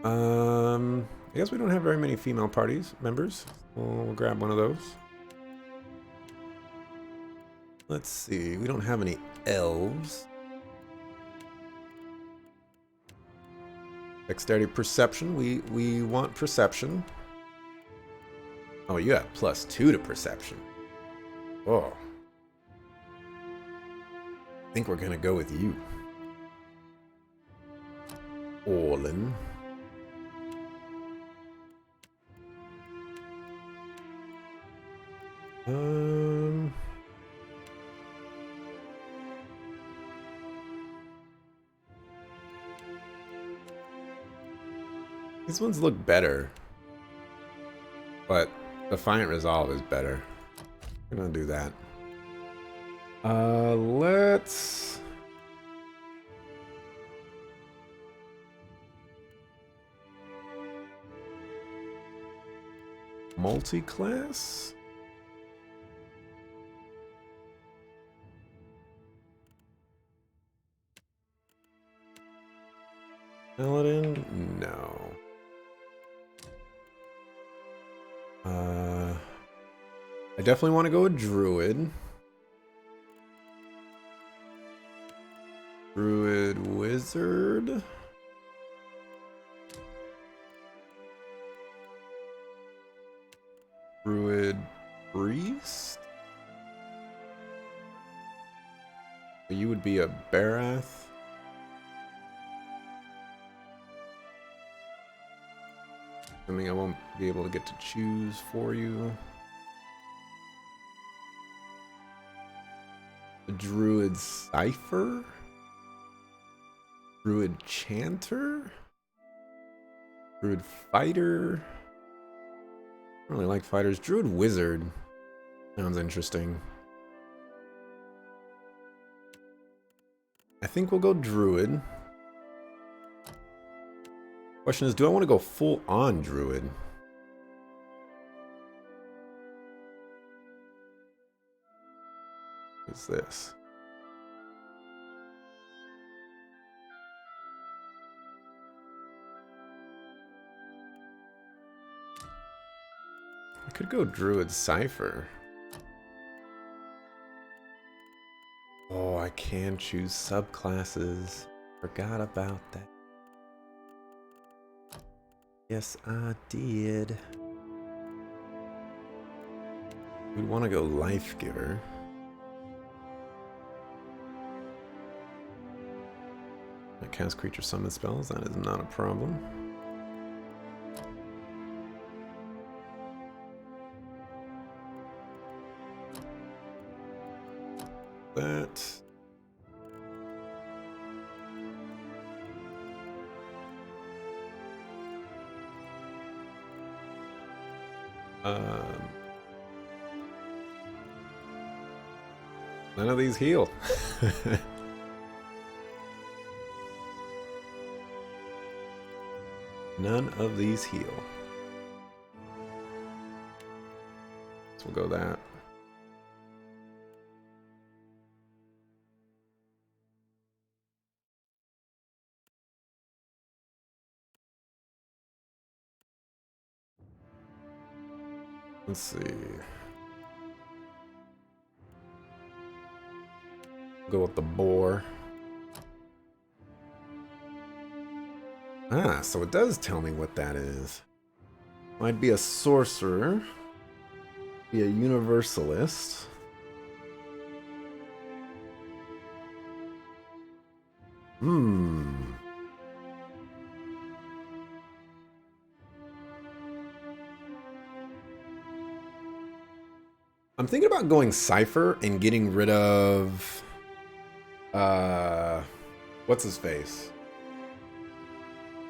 I guess we don't have very many female parties members. We'll grab one of those. Let's see, we don't have any elves. Dexterity perception, we want perception. Oh, you have +2 to perception. Oh. I think we're gonna go with you. Orlin. These ones look better, but Defiant Resolve is better. We're gonna do that. Let's... multi-class? Paladin? No. I definitely want to go with Druid. Druid Wizard. Druid Priest. You would be a Barath. Something I won't be able to get to choose for you. The Druid Cipher? Druid Chanter? Druid Fighter? I really like fighters. Druid Wizard sounds interesting. I think we'll go Druid. Question is, do I want to go full on Druid? What's this? I could go Druid Cypher. Oh, I can choose subclasses. Forgot about that. Yes, I did. We'd want to go Life Giver. I cast creature summon spells. That is not a problem. That. None of these heal. None of these heal. So we'll go that. Let's see. Go with the boar. Ah, so it does tell me what that is. Might be a sorcerer. Be a universalist. I'm thinking about going Cypher and getting rid of what's his face?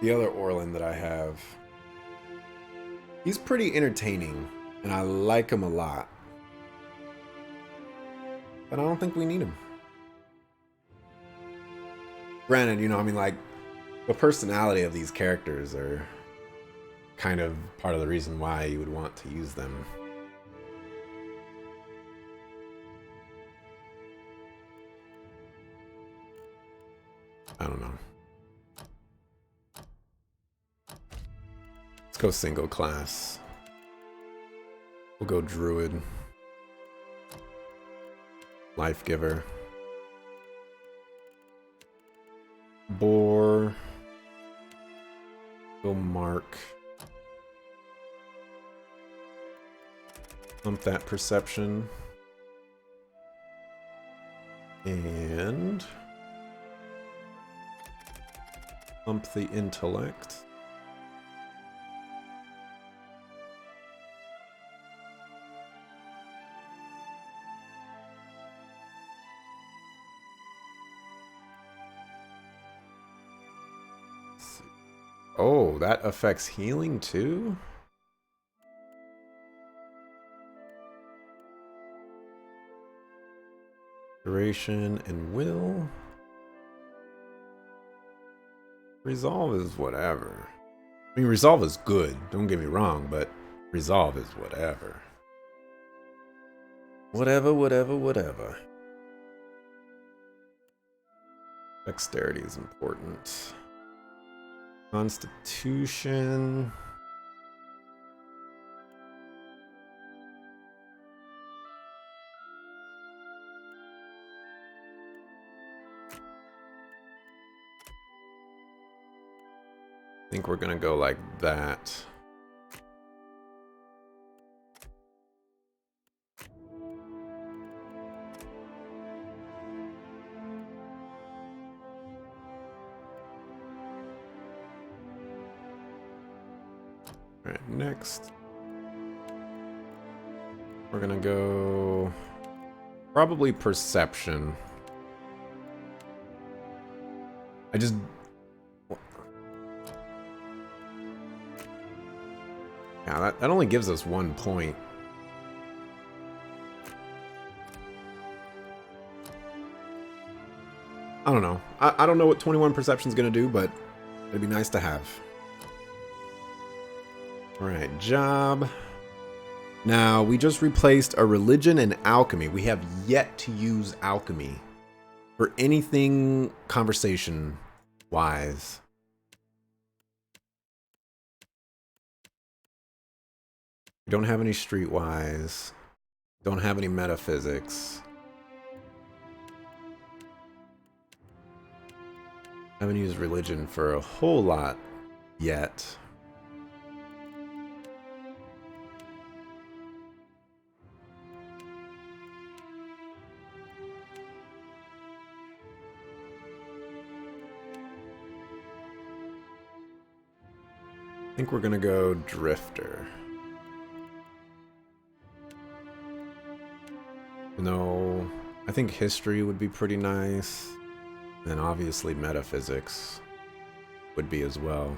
The other Orlin that I have. He's pretty entertaining, and I like him a lot. But I don't think we need him. Granted, you know, I mean, like, the personality of these characters are kind of part of the reason why you would want to use them. I don't know. Let's go single class. We'll go Druid. Life Giver. Boar. Go Mark. Pump that perception. And pump the intellect. Oh, that affects healing too? Duration and will. Resolve is whatever. I mean, resolve is good, don't get me wrong, but resolve is whatever. Whatever. Dexterity is important. Constitution. I think we're gonna go like that. All right, next. We're gonna go probably perception. Yeah, that only gives us 1 point. I don't know. I don't know what 21 Perception is going to do, but it'd be nice to have. Alright, job. Now, we just replaced a religion and alchemy. We have yet to use alchemy for anything conversation-wise. We don't have any streetwise. Don't have any metaphysics. Haven't used religion for a whole lot yet. I think we're gonna go Drifter. No, I think history would be pretty nice. And obviously metaphysics would be as well.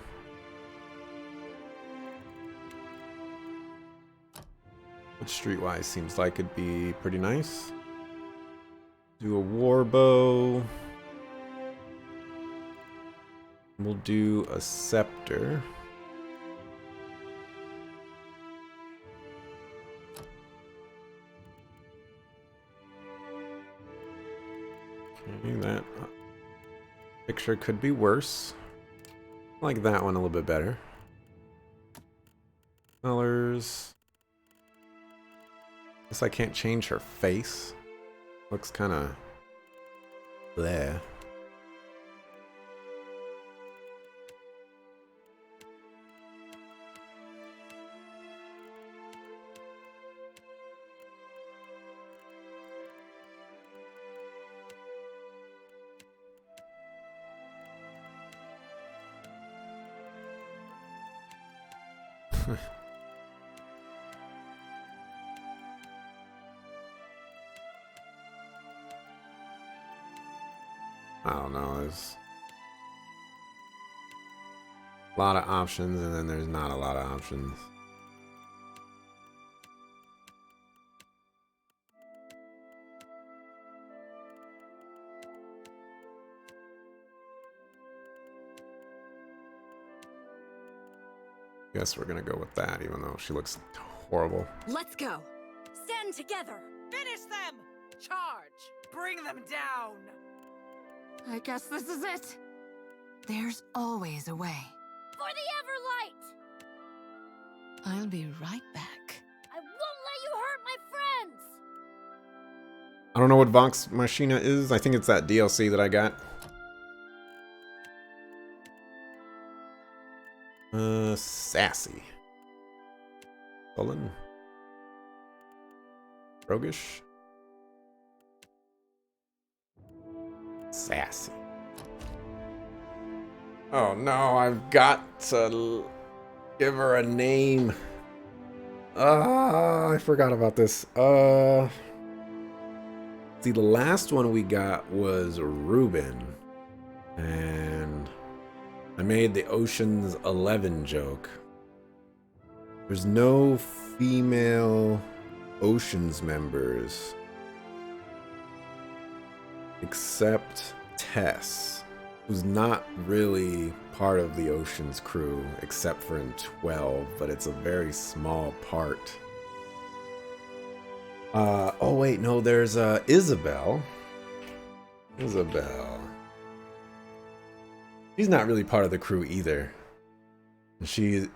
But streetwise seems like it'd be pretty nice. Do a war bow. We'll do a scepter. Okay, that picture could be worse. I like that one a little bit better. Colors. Guess I can't change her face. Looks kind of bleh. I don't know, there's a lot of options and then there's not a lot of options. Guess we're gonna go with that, even though she looks horrible. Let's go. Stand together. Finish them! Charge! Bring them down! I guess this is it. There's always a way. For the Everlight! I'll be right back. I won't let you hurt my friends! I don't know what Vox Machina is. I think it's that DLC that I got. Sassy. Sullen. Roguish. Sassy. Oh no, I've got to give her a name. I forgot about this. See, the last one we got was Ruben. And I made the Ocean's 11 joke. There's no female Oceans members except Tess, who's not really part of the Oceans crew except for in 12, but it's a very small part. Oh wait, no, there's Isabel. She's not really part of the crew either. She's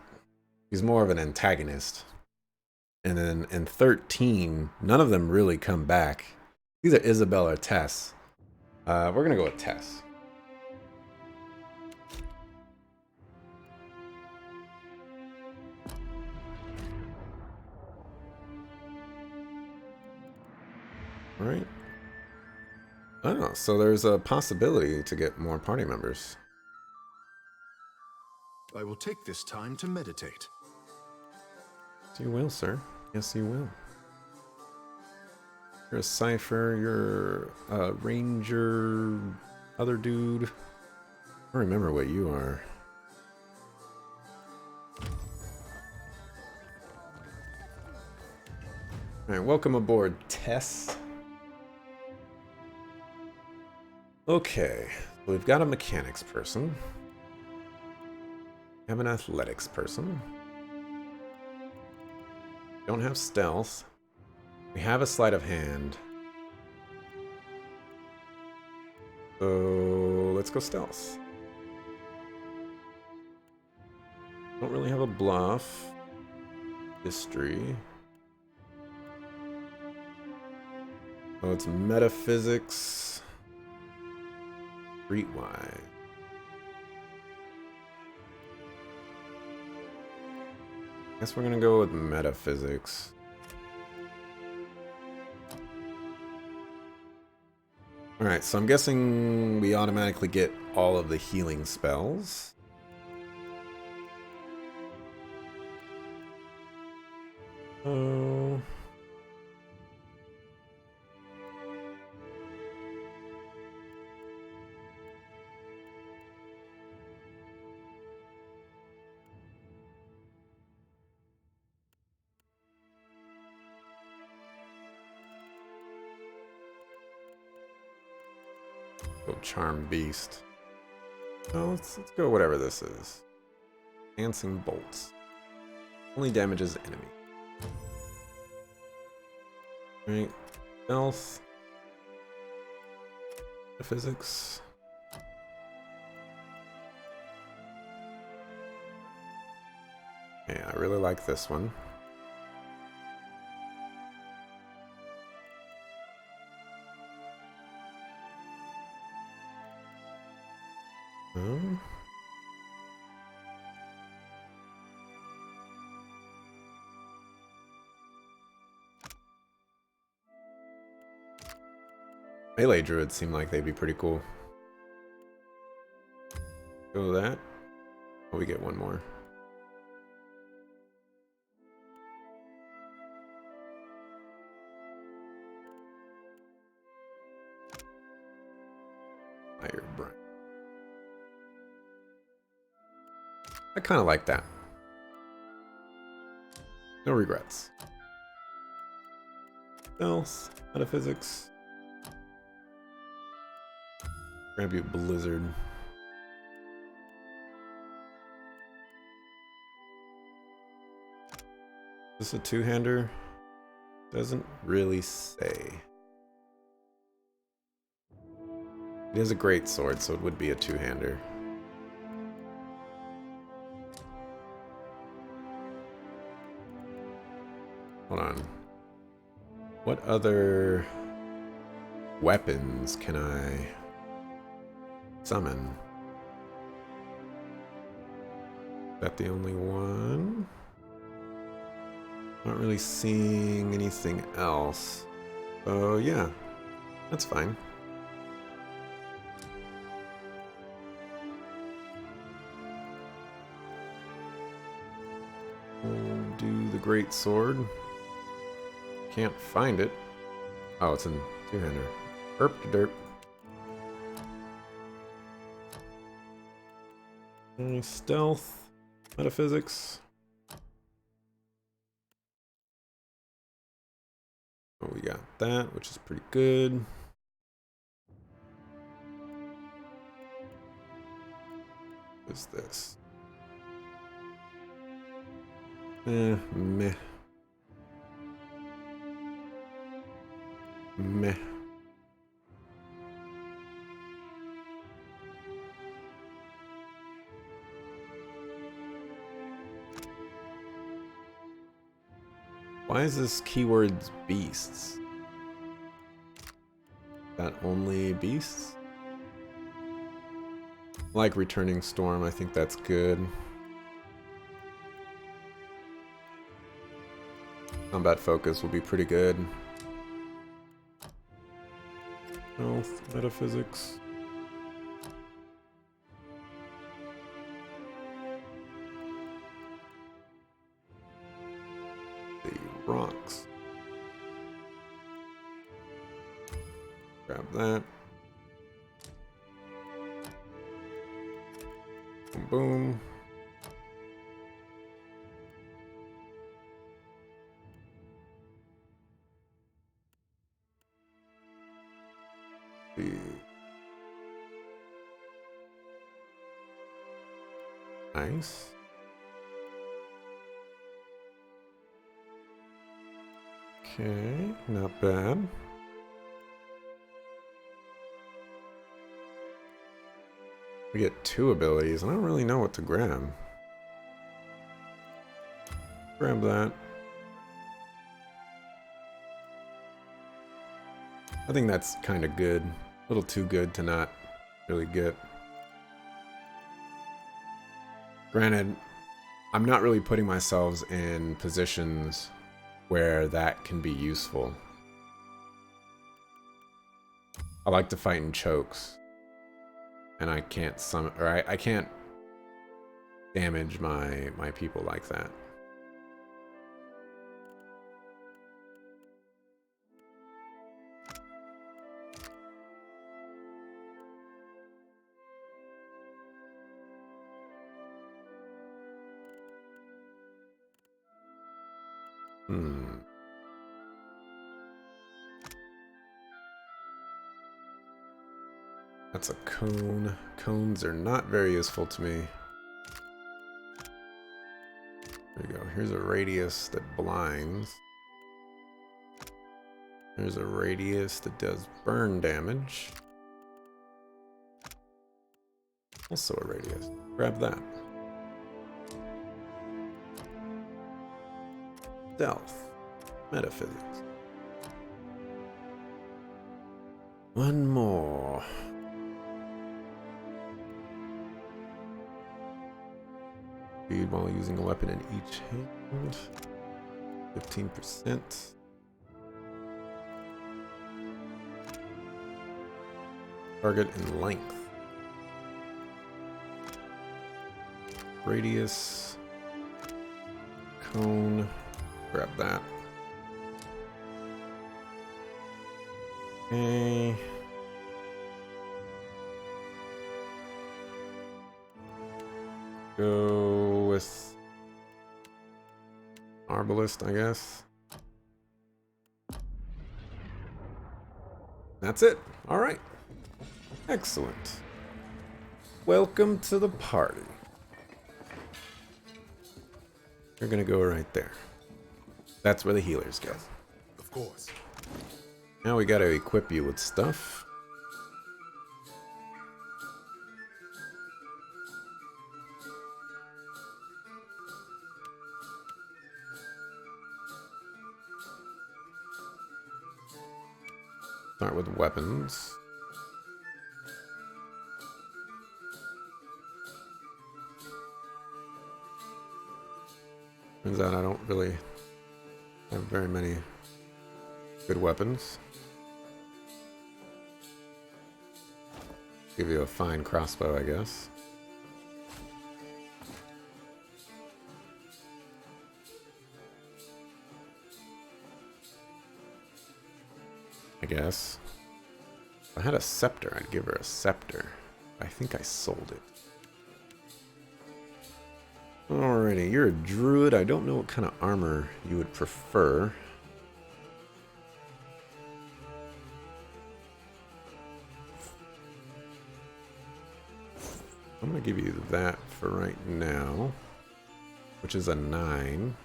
more of an antagonist. And then in 13, none of them really come back. Either Isabel or Tess. We're gonna go with Tess. All right. Oh, so there's a possibility to get more party members. I will take this time to meditate. Yes, you will, sir. Yes, you will. You're a cipher, you're a ranger, other dude. I don't remember what you are. Alright, welcome aboard, Tess. Okay, so we've got a mechanics person. We have an athletics person. Don't have stealth. We have a sleight of hand. So let's go stealth. Don't really have a bluff. History. Oh, it's metaphysics. Streetwise. Guess we're gonna go with metaphysics. Alright, so I'm guessing we automatically get all of the healing spells. Oh. Go Charm Beast. Oh, let's go whatever this is. Dancing Bolts. Only damages enemy. Right. Stealth. Physics. Yeah, I really like this one. Melee druids seem like they'd be pretty cool. Go with that. Oh, we get one more. Fire Brine. I kind of like that. No regrets. Stealth, metaphysics. Grab you Blizzard. Is this a two-hander? Doesn't really say. It is a great sword, so it would be a two-hander. Hold on. What other weapons can I summon? Is that the only one? Not really seeing anything else. Oh yeah, that's fine. We'll do the great sword. Can't find it. Oh, it's in two-hander. Herp to derp. Stealth, metaphysics. Oh, we got that, which is pretty good. What's this? Meh. Meh. Why is this keywords beasts? That only beasts? Like Returning Storm, I think that's good. Combat focus will be pretty good. Health, metaphysics. Rocks. Grab that. Boom, boom. see. Nice. Okay, not bad. We get 2 abilities, and I don't really know what to grab. Grab that. I think that's kind of good. A little too good to not really get. Granted, I'm not really putting myself in positions where that can be useful. I like to fight in chokes. And I can't summon, or I can't damage my people like that. That's a cone. Cones are not very useful to me. There you go. Here's a radius that blinds. There's a radius that does burn damage. Also a radius. Grab that. Stealth. Metaphysics. One more. Speed while using a weapon in each hand. 15%. Target and length. Radius. Cone. Grab that. Okay. Go with Arbalist, I guess. That's it. All right. Excellent. Welcome to the party. You're gonna go right there. That's where the healers go. Of course. Now we gotta equip you with stuff. Start with weapons. Turns out I don't really have very many good weapons. Give you a fine crossbow, I guess. If I had a scepter, I'd give her a scepter. I think I sold it. Alrighty, you're a druid. I don't know what kind of armor you would prefer. I'm gonna give you that for right now, which is a 9.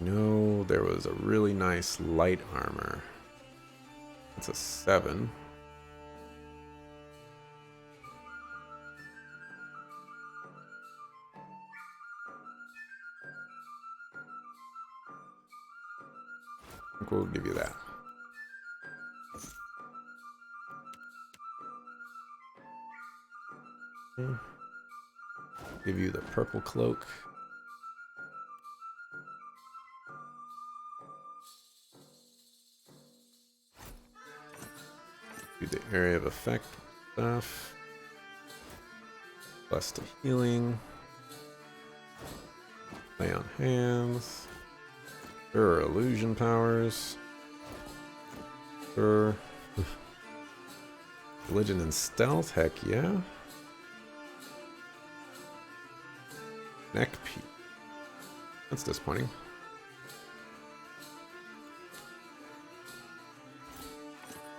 No, there was a really nice light armor. It's a 7. I think we'll give you that. Okay. Give you the purple cloak. Do the area of effect stuff. Plus to healing. Lay on hands. Sure, illusion powers. Sure. Religion and stealth, heck yeah. Neck piece. That's disappointing.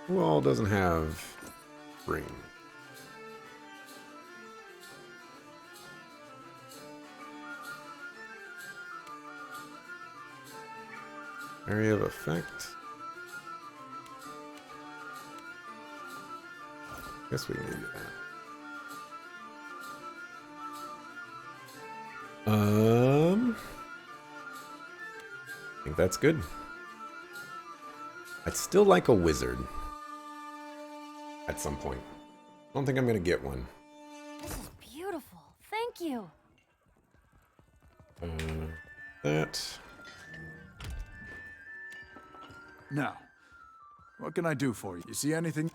Who all doesn't have ring? Area of effect. Guess we can do that. I think that's good. I'd still like a wizard. At some point. I don't think I'm gonna get one. This is beautiful. Thank you. That. Now, what can I do for you? You see anything?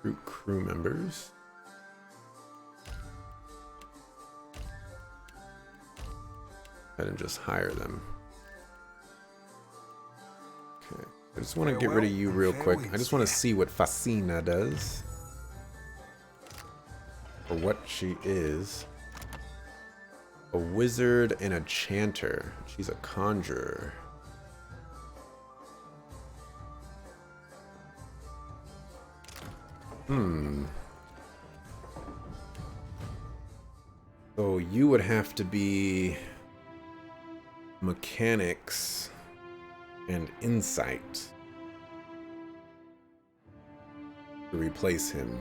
Recruit crew members. Go ahead and just hire them. Okay. I just want to get rid of you real quick. I just want to see what Fascina does. Or what she is. A wizard and a chanter. She's a conjurer. So you would have to be mechanics and insight to replace him.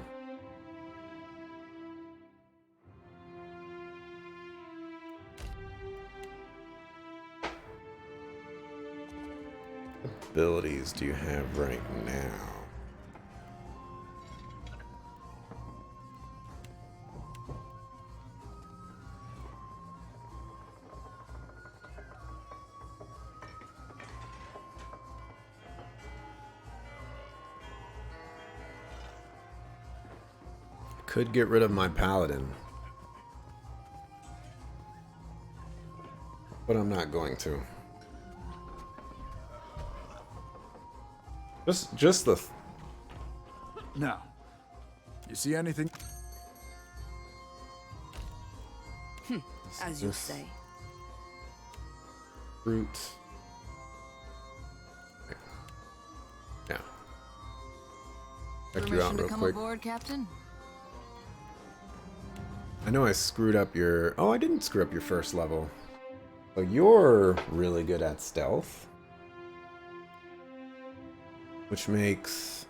What abilities do you have right now? Could get rid of my paladin, but I'm not going to. Just the. Now, you see anything? As you say. Fruit. Yeah. Check you out Permission to real come quick. aboard, Captain? I know I screwed up your... Oh, I didn't screw up your first level. So you're really good at stealth. Which makes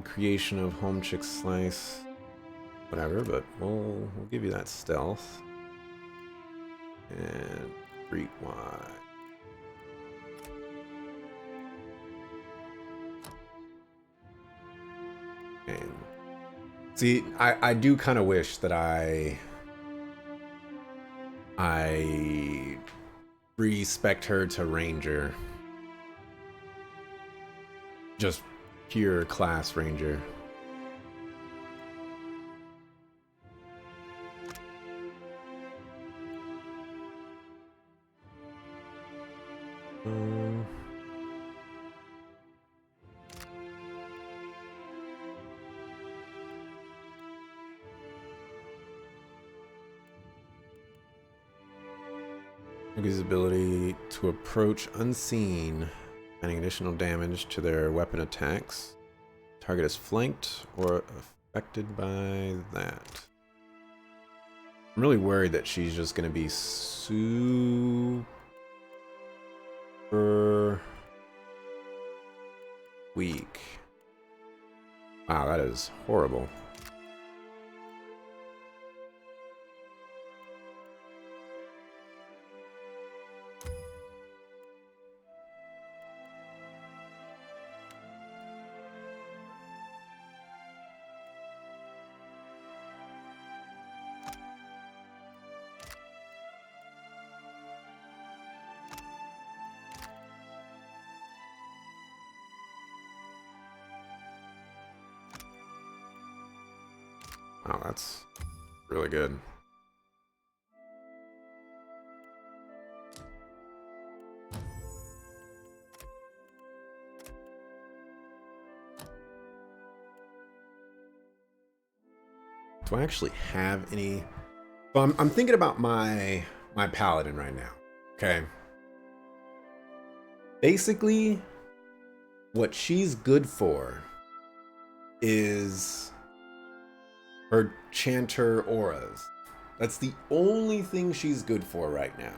creation of home chick slice whatever, but we'll give you that stealth. And streetwise. And see, I do kind of wish that I respect her to Ranger. Just pure class Ranger. His ability to approach unseen, adding additional damage to their weapon attacks. Target is flanked or affected by that. I'm really worried that she's just going to be super weak. Wow, that is horrible. Wow, that's really good. Do I actually have any? So I'm thinking about my paladin right now. Okay. Basically, what she's good for is her chanter auras. That's the only thing she's good for right now.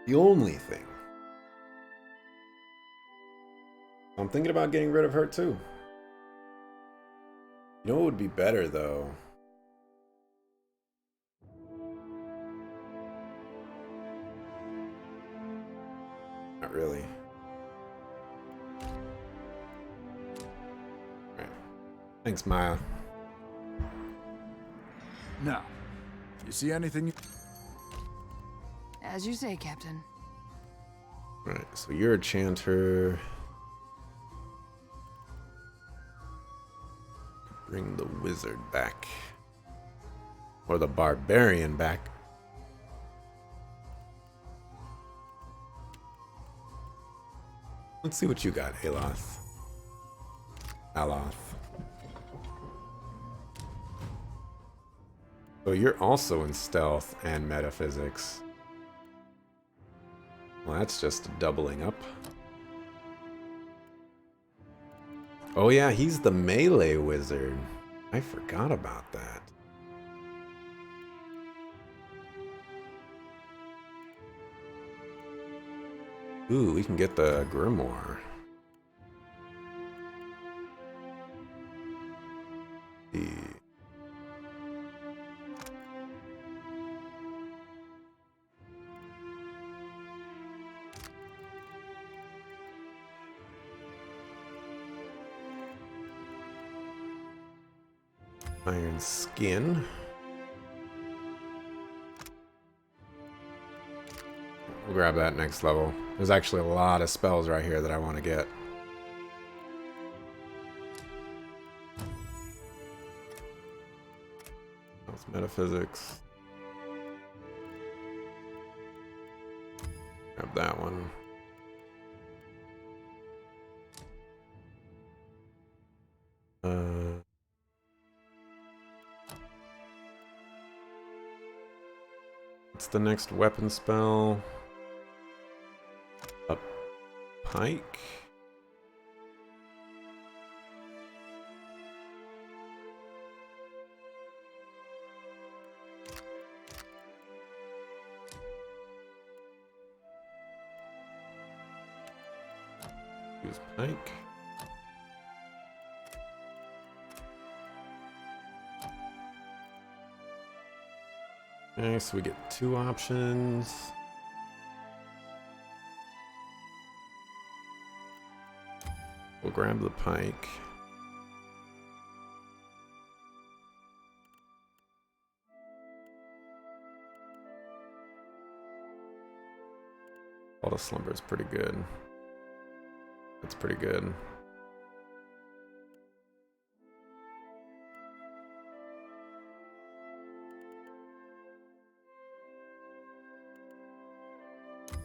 The only thing. I'm thinking about getting rid of her too. You know what would be better though? Not really. Alright. Thanks, Maya. Now, you see anything? As you say, Captain. Right, so you're a chanter. Bring the wizard back. Or the barbarian back. Let's see what you got, Aloth. Aloth. So you're also in stealth and metaphysics. Well, that's just doubling up. Oh yeah, he's the melee wizard. I forgot about that. Ooh, we can get the grimoire. The Iron Skin. We'll grab that next level. There's actually a lot of spells right here that I want to get. That's metaphysics. Grab that one. What's the next weapon spell? A pike? Use pike. Okay, so we get 2 options. We'll grab the pike. All the slumber is pretty good. That's pretty good.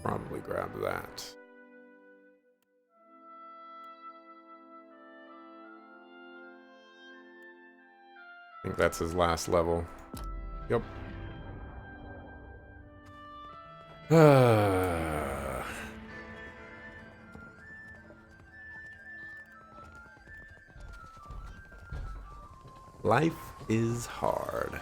Probably grab that. I think that's his last level. Yep. Life is hard.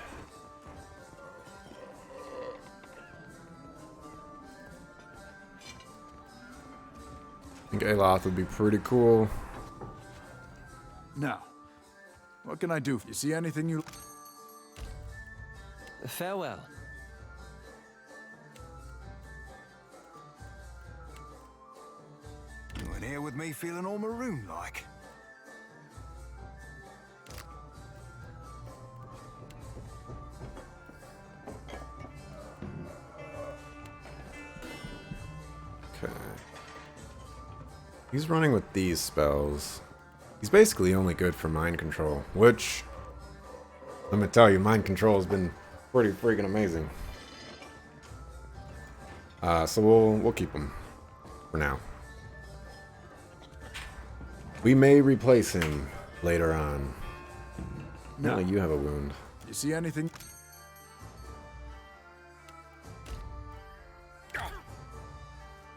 I think Aloth would be pretty cool. Now, what can I do? You see anything you... Farewell. You in here with me feeling all maroon-like? Okay. He's running with these spells. He's basically only good for mind control, which, let me tell you, mind control has been pretty freaking amazing. So we'll keep him for now. We may replace him later on. No. No, you have a wound. You see anything?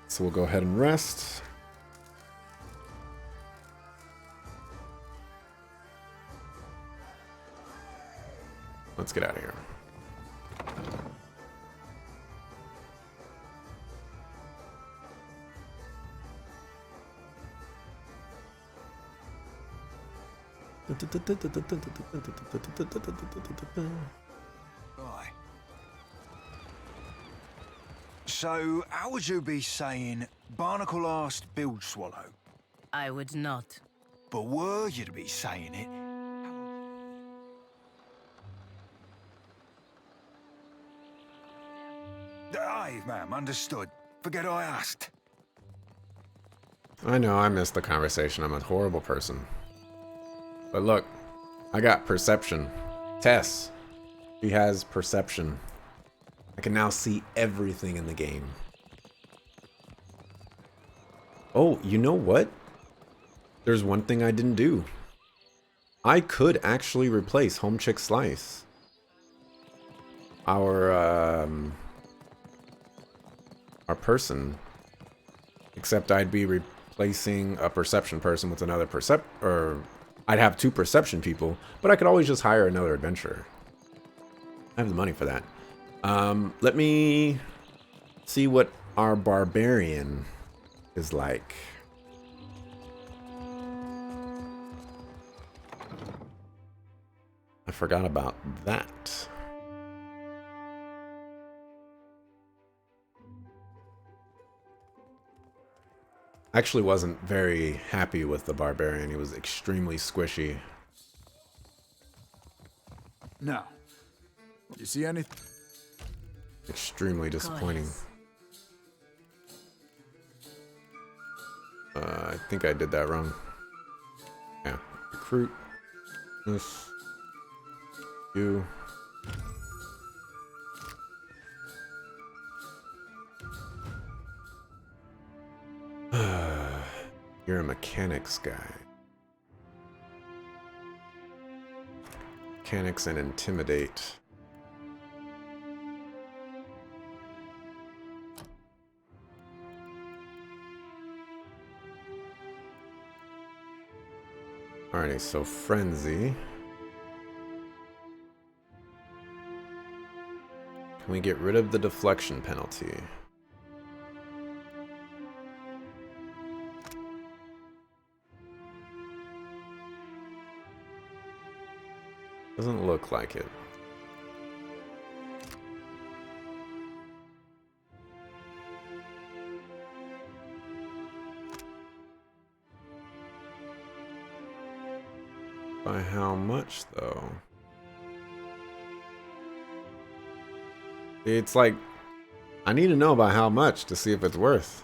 So we'll go ahead and rest. Let's get out of here. Right. So, how would you be saying Barnacle asked Bilge Swallow? I would not. But were you to be saying it? Aye, ma'am, understood. Forget I asked. I know, I missed the conversation. I'm a horrible person. But look, I got perception. Tess, she has perception. I can now see everything in the game. Oh, you know what? There's one thing I didn't do. I could actually replace Home Chick Slice. Our person. Except I'd be replacing a perception person with another or I'd have two perception people, but I could always just hire another adventurer. I have the money for that. Let me see what our barbarian is like. I forgot about that. Actually wasn't very happy with the barbarian. He was extremely squishy. No. You see anything? Extremely disappointing. I think I did that wrong. Yeah. Recruit. This. You. You're a mechanics guy. Mechanics and intimidate. Alrighty, so frenzy. Can we get rid of the deflection penalty? Doesn't look like it. By how much, though? It's like, I need to know by how much to see if it's worth.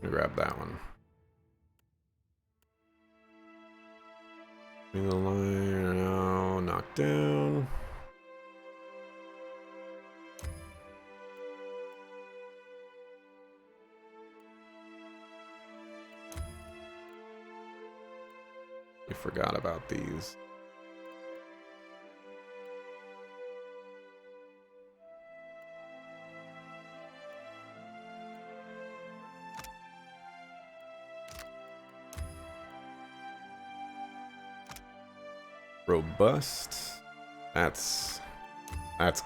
Let me grab that one. The line now knocked down. We forgot about these. Robust. That's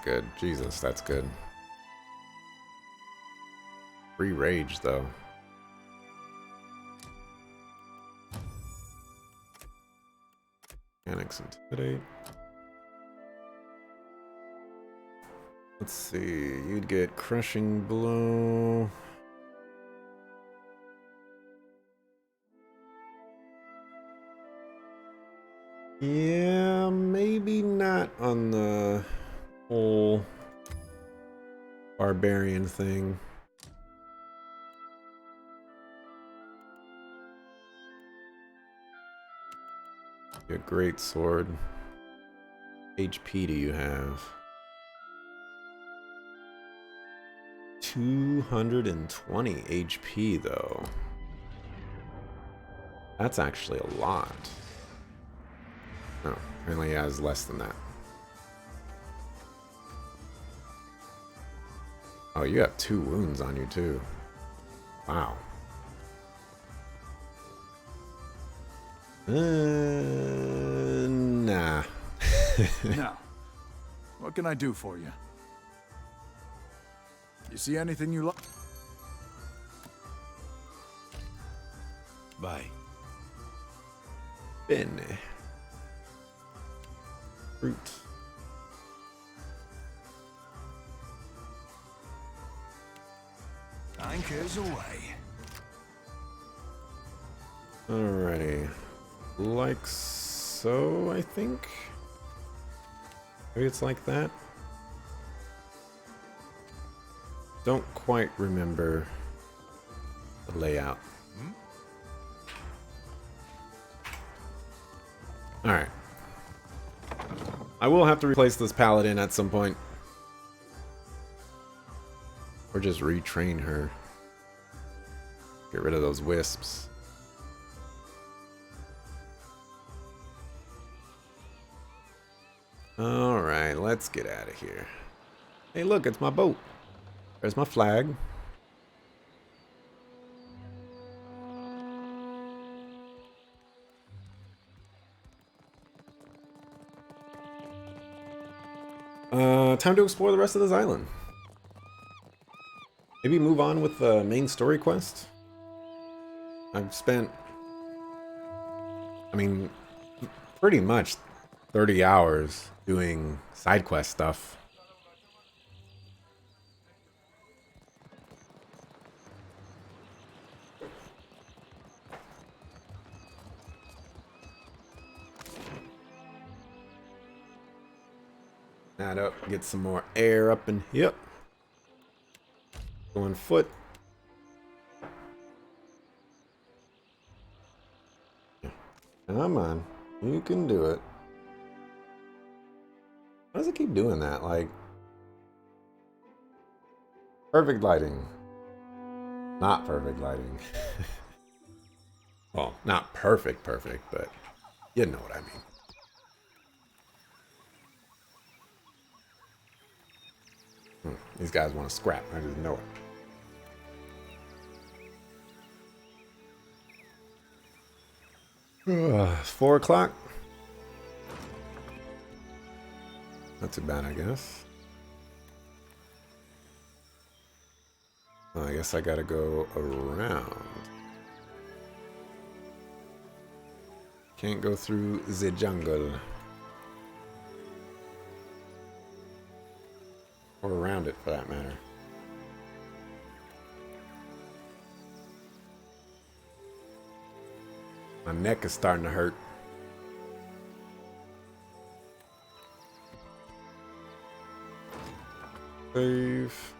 good. Jesus, that's good. Free rage though. Mechanics intimidate. Let's see. You'd get crushing blow. Yeah, maybe not on the whole barbarian thing. A great sword. HP do you have? 220 HP though. That's actually a lot. No, apparently he has less than that. Oh, you have 2 wounds on you too. Wow. Nah. Now, what can I do for you? You see anything you like? Bye. Bene. Fruit. Anchors away. Alrighty. Like so, I think. Maybe it's like that. Don't quite remember the layout. Alright. I will have to replace this paladin at some point. Or just retrain her. Get rid of those wisps. Alright, let's get out of here. Hey look, it's my boat. There's my flag. Time to explore the rest of this island. Maybe move on with the main story quest. I've spent, I mean, pretty much 30 hours doing side quest stuff. That up, get some more air up in here. Go on foot. Come on, you can do it. Why does it keep doing that? Like, perfect lighting. Not perfect lighting. Well, not perfect, but you know what I mean. These guys want to scrap. I just know it. 4 o'clock. Not too bad, I guess. Well, I guess I gotta go around. Can't go through the jungle. Or around it, for that matter. My neck is starting to hurt. Save.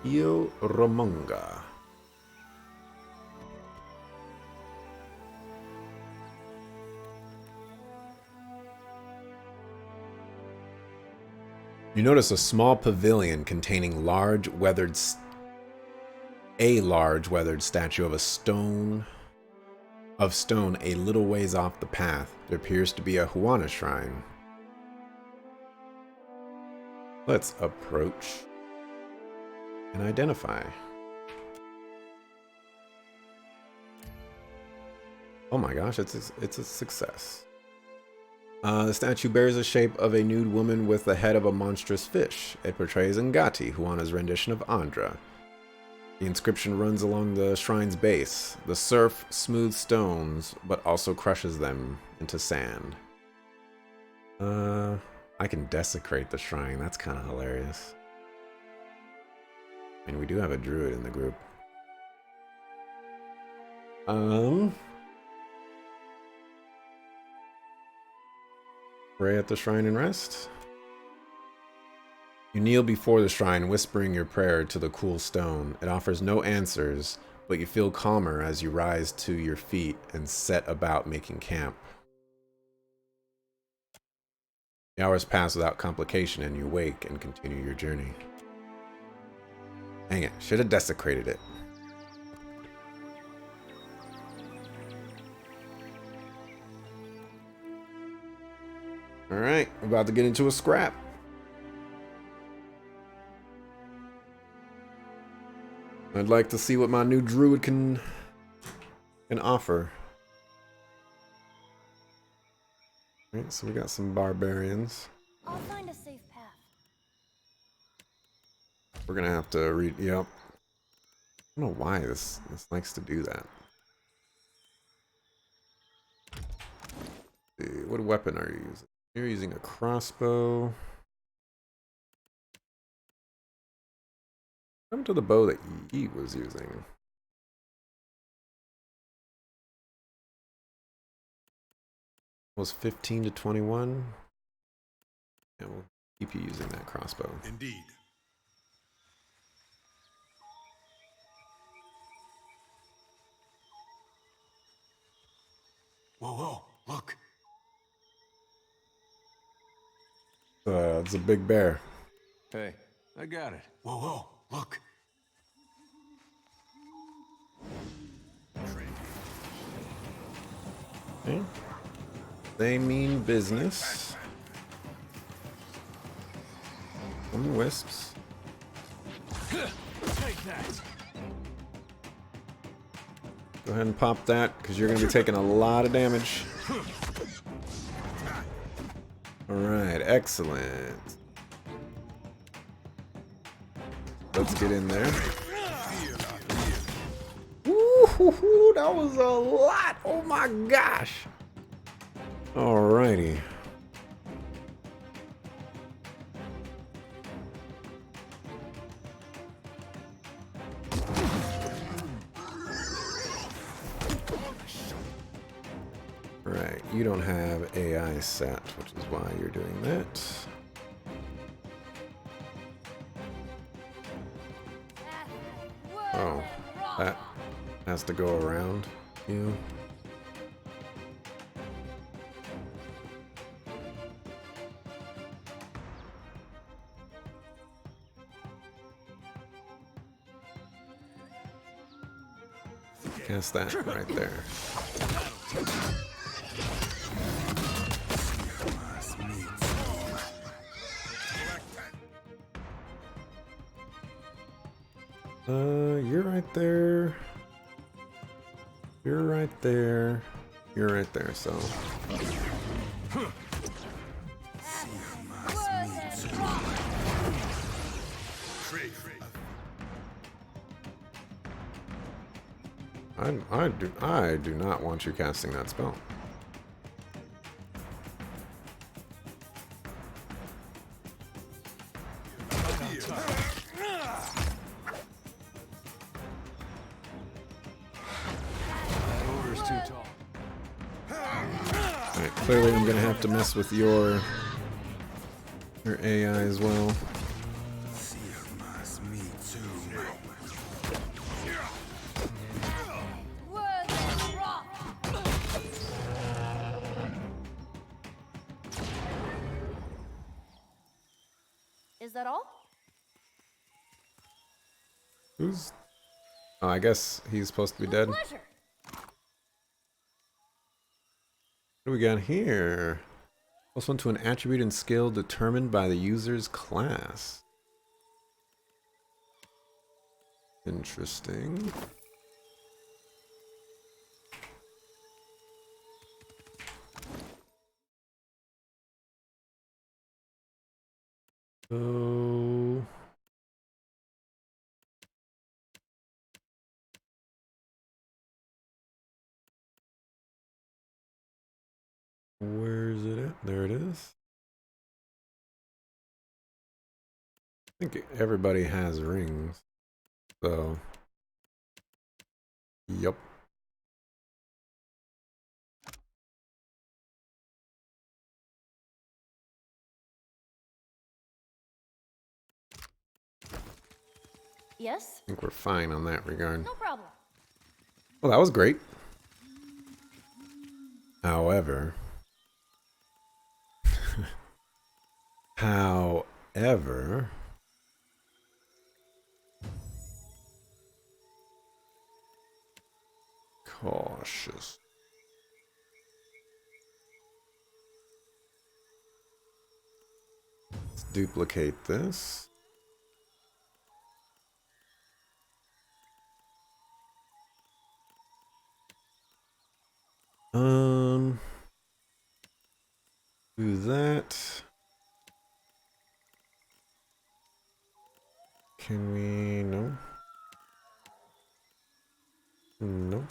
Io Romonga. You notice a small pavilion containing a large weathered statue of stone a little ways off the path. There appears to be a Huana shrine. Let's approach and identify. Oh my gosh, it's a success. The statue bears the shape of a nude woman with the head of a monstrous fish. It portrays Ngati, Huana's rendition of Andra. The inscription runs along the shrine's base. The surf smooths stones, but also crushes them into sand. I can desecrate the shrine. That's kind of hilarious. I mean, we do have a druid in the group. Pray at the shrine and rest. You kneel before the shrine, whispering your prayer to the cool stone. It offers no answers, but you feel calmer as you rise to your feet and set about making camp. The hours pass without complication and you wake and continue your journey. Dang it, should have desecrated it. Alright, we're about to get into a scrap. I'd like to see what my new druid can offer. Alright, so we got some barbarians. I'll find a safe path. We're gonna have to read. Yep. I don't know why this likes to do that. Let's see, what weapon are you using? You're using a crossbow. Come to the bow that Yi was using. Was 15 to 21. Yeah, we'll keep you using that crossbow. Indeed. Whoa, whoa, look. It's a big bear. Hey, I got it. Whoa, whoa, look. Okay. They mean business. Some wisps. Take that. Go ahead and pop that, because you're going to be taking a lot of damage. Alright, excellent. Let's get in there. Woo, that was a lot! Oh my gosh! Alrighty. Right, you don't have AI set, which is why you're doing that. Oh, that has to go around you. Cast that right there. You're right there. You're right there. You're right there, so. I do not want you casting that spell. Alright, clearly I'm gonna have to mess with your AI as well. Is that all? Who's... Oh, I guess he's supposed to be dead. Pleasure. What do we got here? Plus one to an attribute and skill determined by the user's class. Interesting. So... where is it at? There it is. I think everybody has rings. So... Yup. Yes? I think we're fine on that regard. No problem. Well, that was great. However, However, cautious. Let's duplicate this. Do that. Can we? No. No.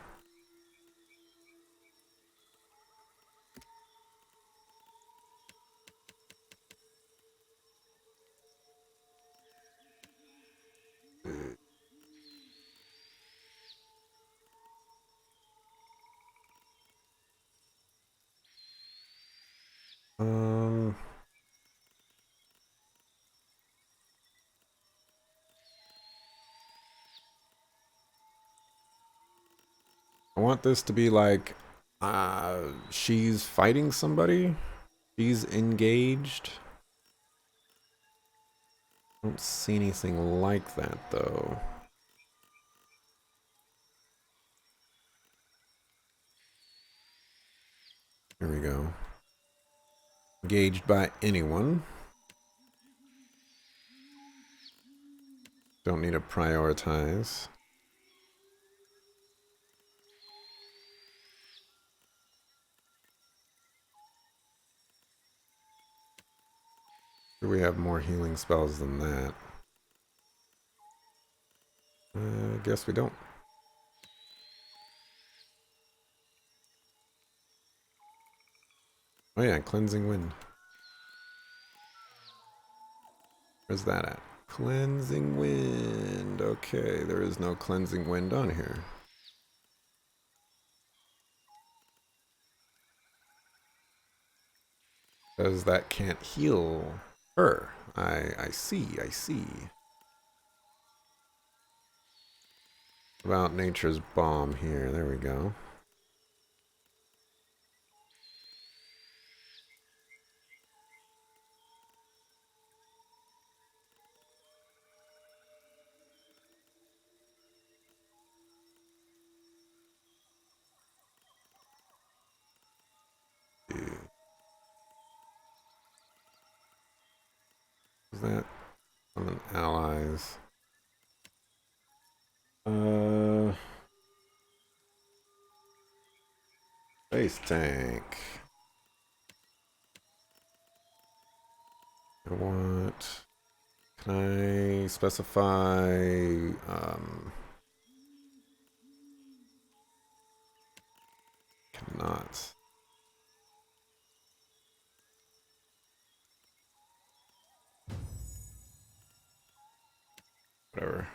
I want this to be like, she's fighting somebody. She's engaged. I don't see anything like that though. Here we go. Engaged by anyone. Don't need to prioritize. We have more healing spells than that. I guess we don't. Oh yeah, Cleansing Wind. Where's that at? Cleansing Wind. Okay, there is no Cleansing Wind on here. Because that can't heal her. I see. About Nature's Balm here. There we go. Is that on allies? Base tank. I want. Can I specify? Cannot. Whatever.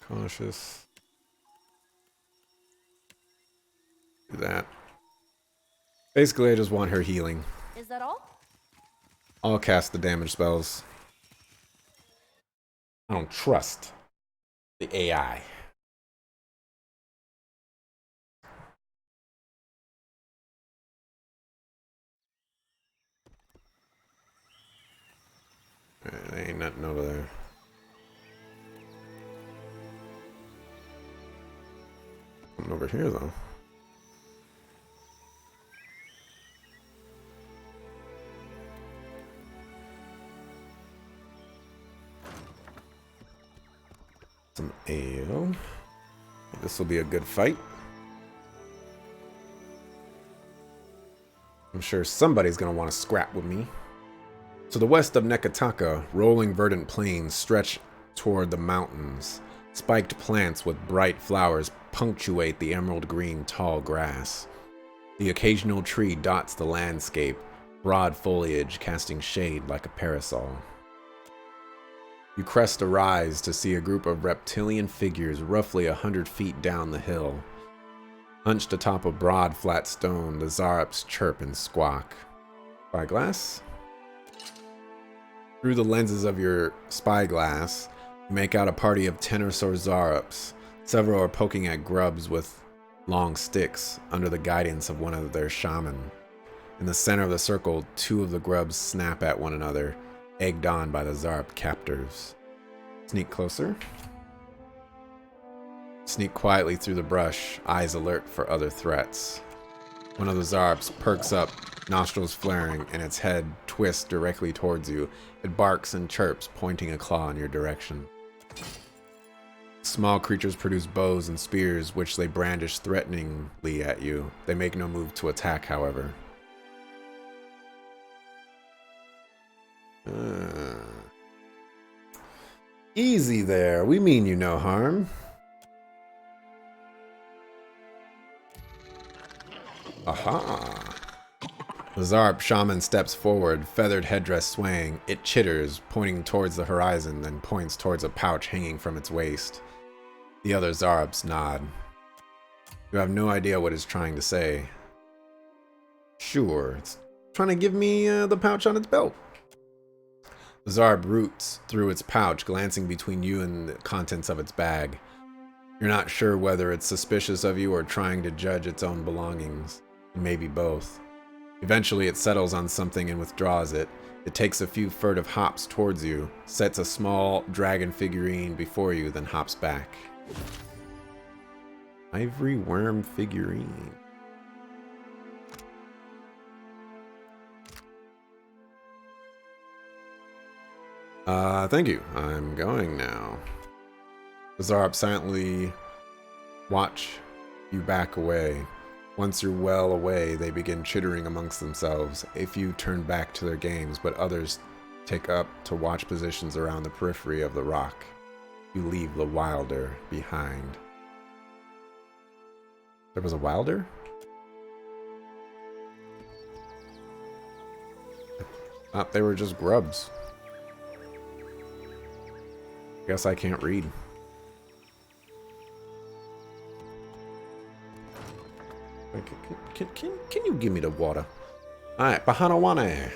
Cautious. Do that. Basically, I just want her healing. Is that all? I'll cast the damage spells. I don't trust the AI. There ain't nothing over there. Something over here, though. Some ale. This will be a good fight. I'm sure somebody's going to want to scrap with me. To the west of Nekataka, rolling verdant plains stretch toward the mountains. Spiked plants with bright flowers punctuate the emerald green tall grass. The occasional tree dots the landscape, broad foliage casting shade like a parasol. You crest a rise to see a group of reptilian figures roughly 100 feet down the hill. Hunched atop a broad, flat stone, the Zarups chirp and squawk. Spyglass? Through the lenses of your spyglass, you make out a party of 10 or so Zarups. Several are poking at grubs with long sticks under the guidance of one of their shaman. In the center of the circle, two of the grubs snap at one another, egged on by the Zarb captors. Sneak closer. Sneak quietly through the brush, eyes alert for other threats. One of the Zarbs perks up, nostrils flaring, and its head twists directly towards you. It barks and chirps, pointing a claw in your direction. Small creatures produce bows and spears, which they brandish threateningly at you. They make no move to attack, however. Easy there. We mean you no harm. Aha. The Zarb shaman steps forward, feathered headdress swaying. It chitters, pointing towards the horizon, then points towards a pouch hanging from its waist. The other Zarbs nod. You have no idea what it's trying to say. Sure, it's trying to give me the pouch on its belt. The Zarb roots through its pouch, glancing between you and the contents of its bag. You're not sure whether it's suspicious of you or trying to judge its own belongings. Maybe both. Eventually it settles on something and withdraws it. It takes a few furtive hops towards you, sets a small dragon figurine before you, then hops back. Ivory worm figurine. Thank you. I'm going now. The Zarb silently watch you back away. Once you're well away, they begin chittering amongst themselves. A few turn back to their games, but others take up to watch positions around the periphery of the rock. You leave the Wilder behind. There was a Wilder? They were just grubs. Guess I can't read. Can you give me the water? Alright, Bahanawane.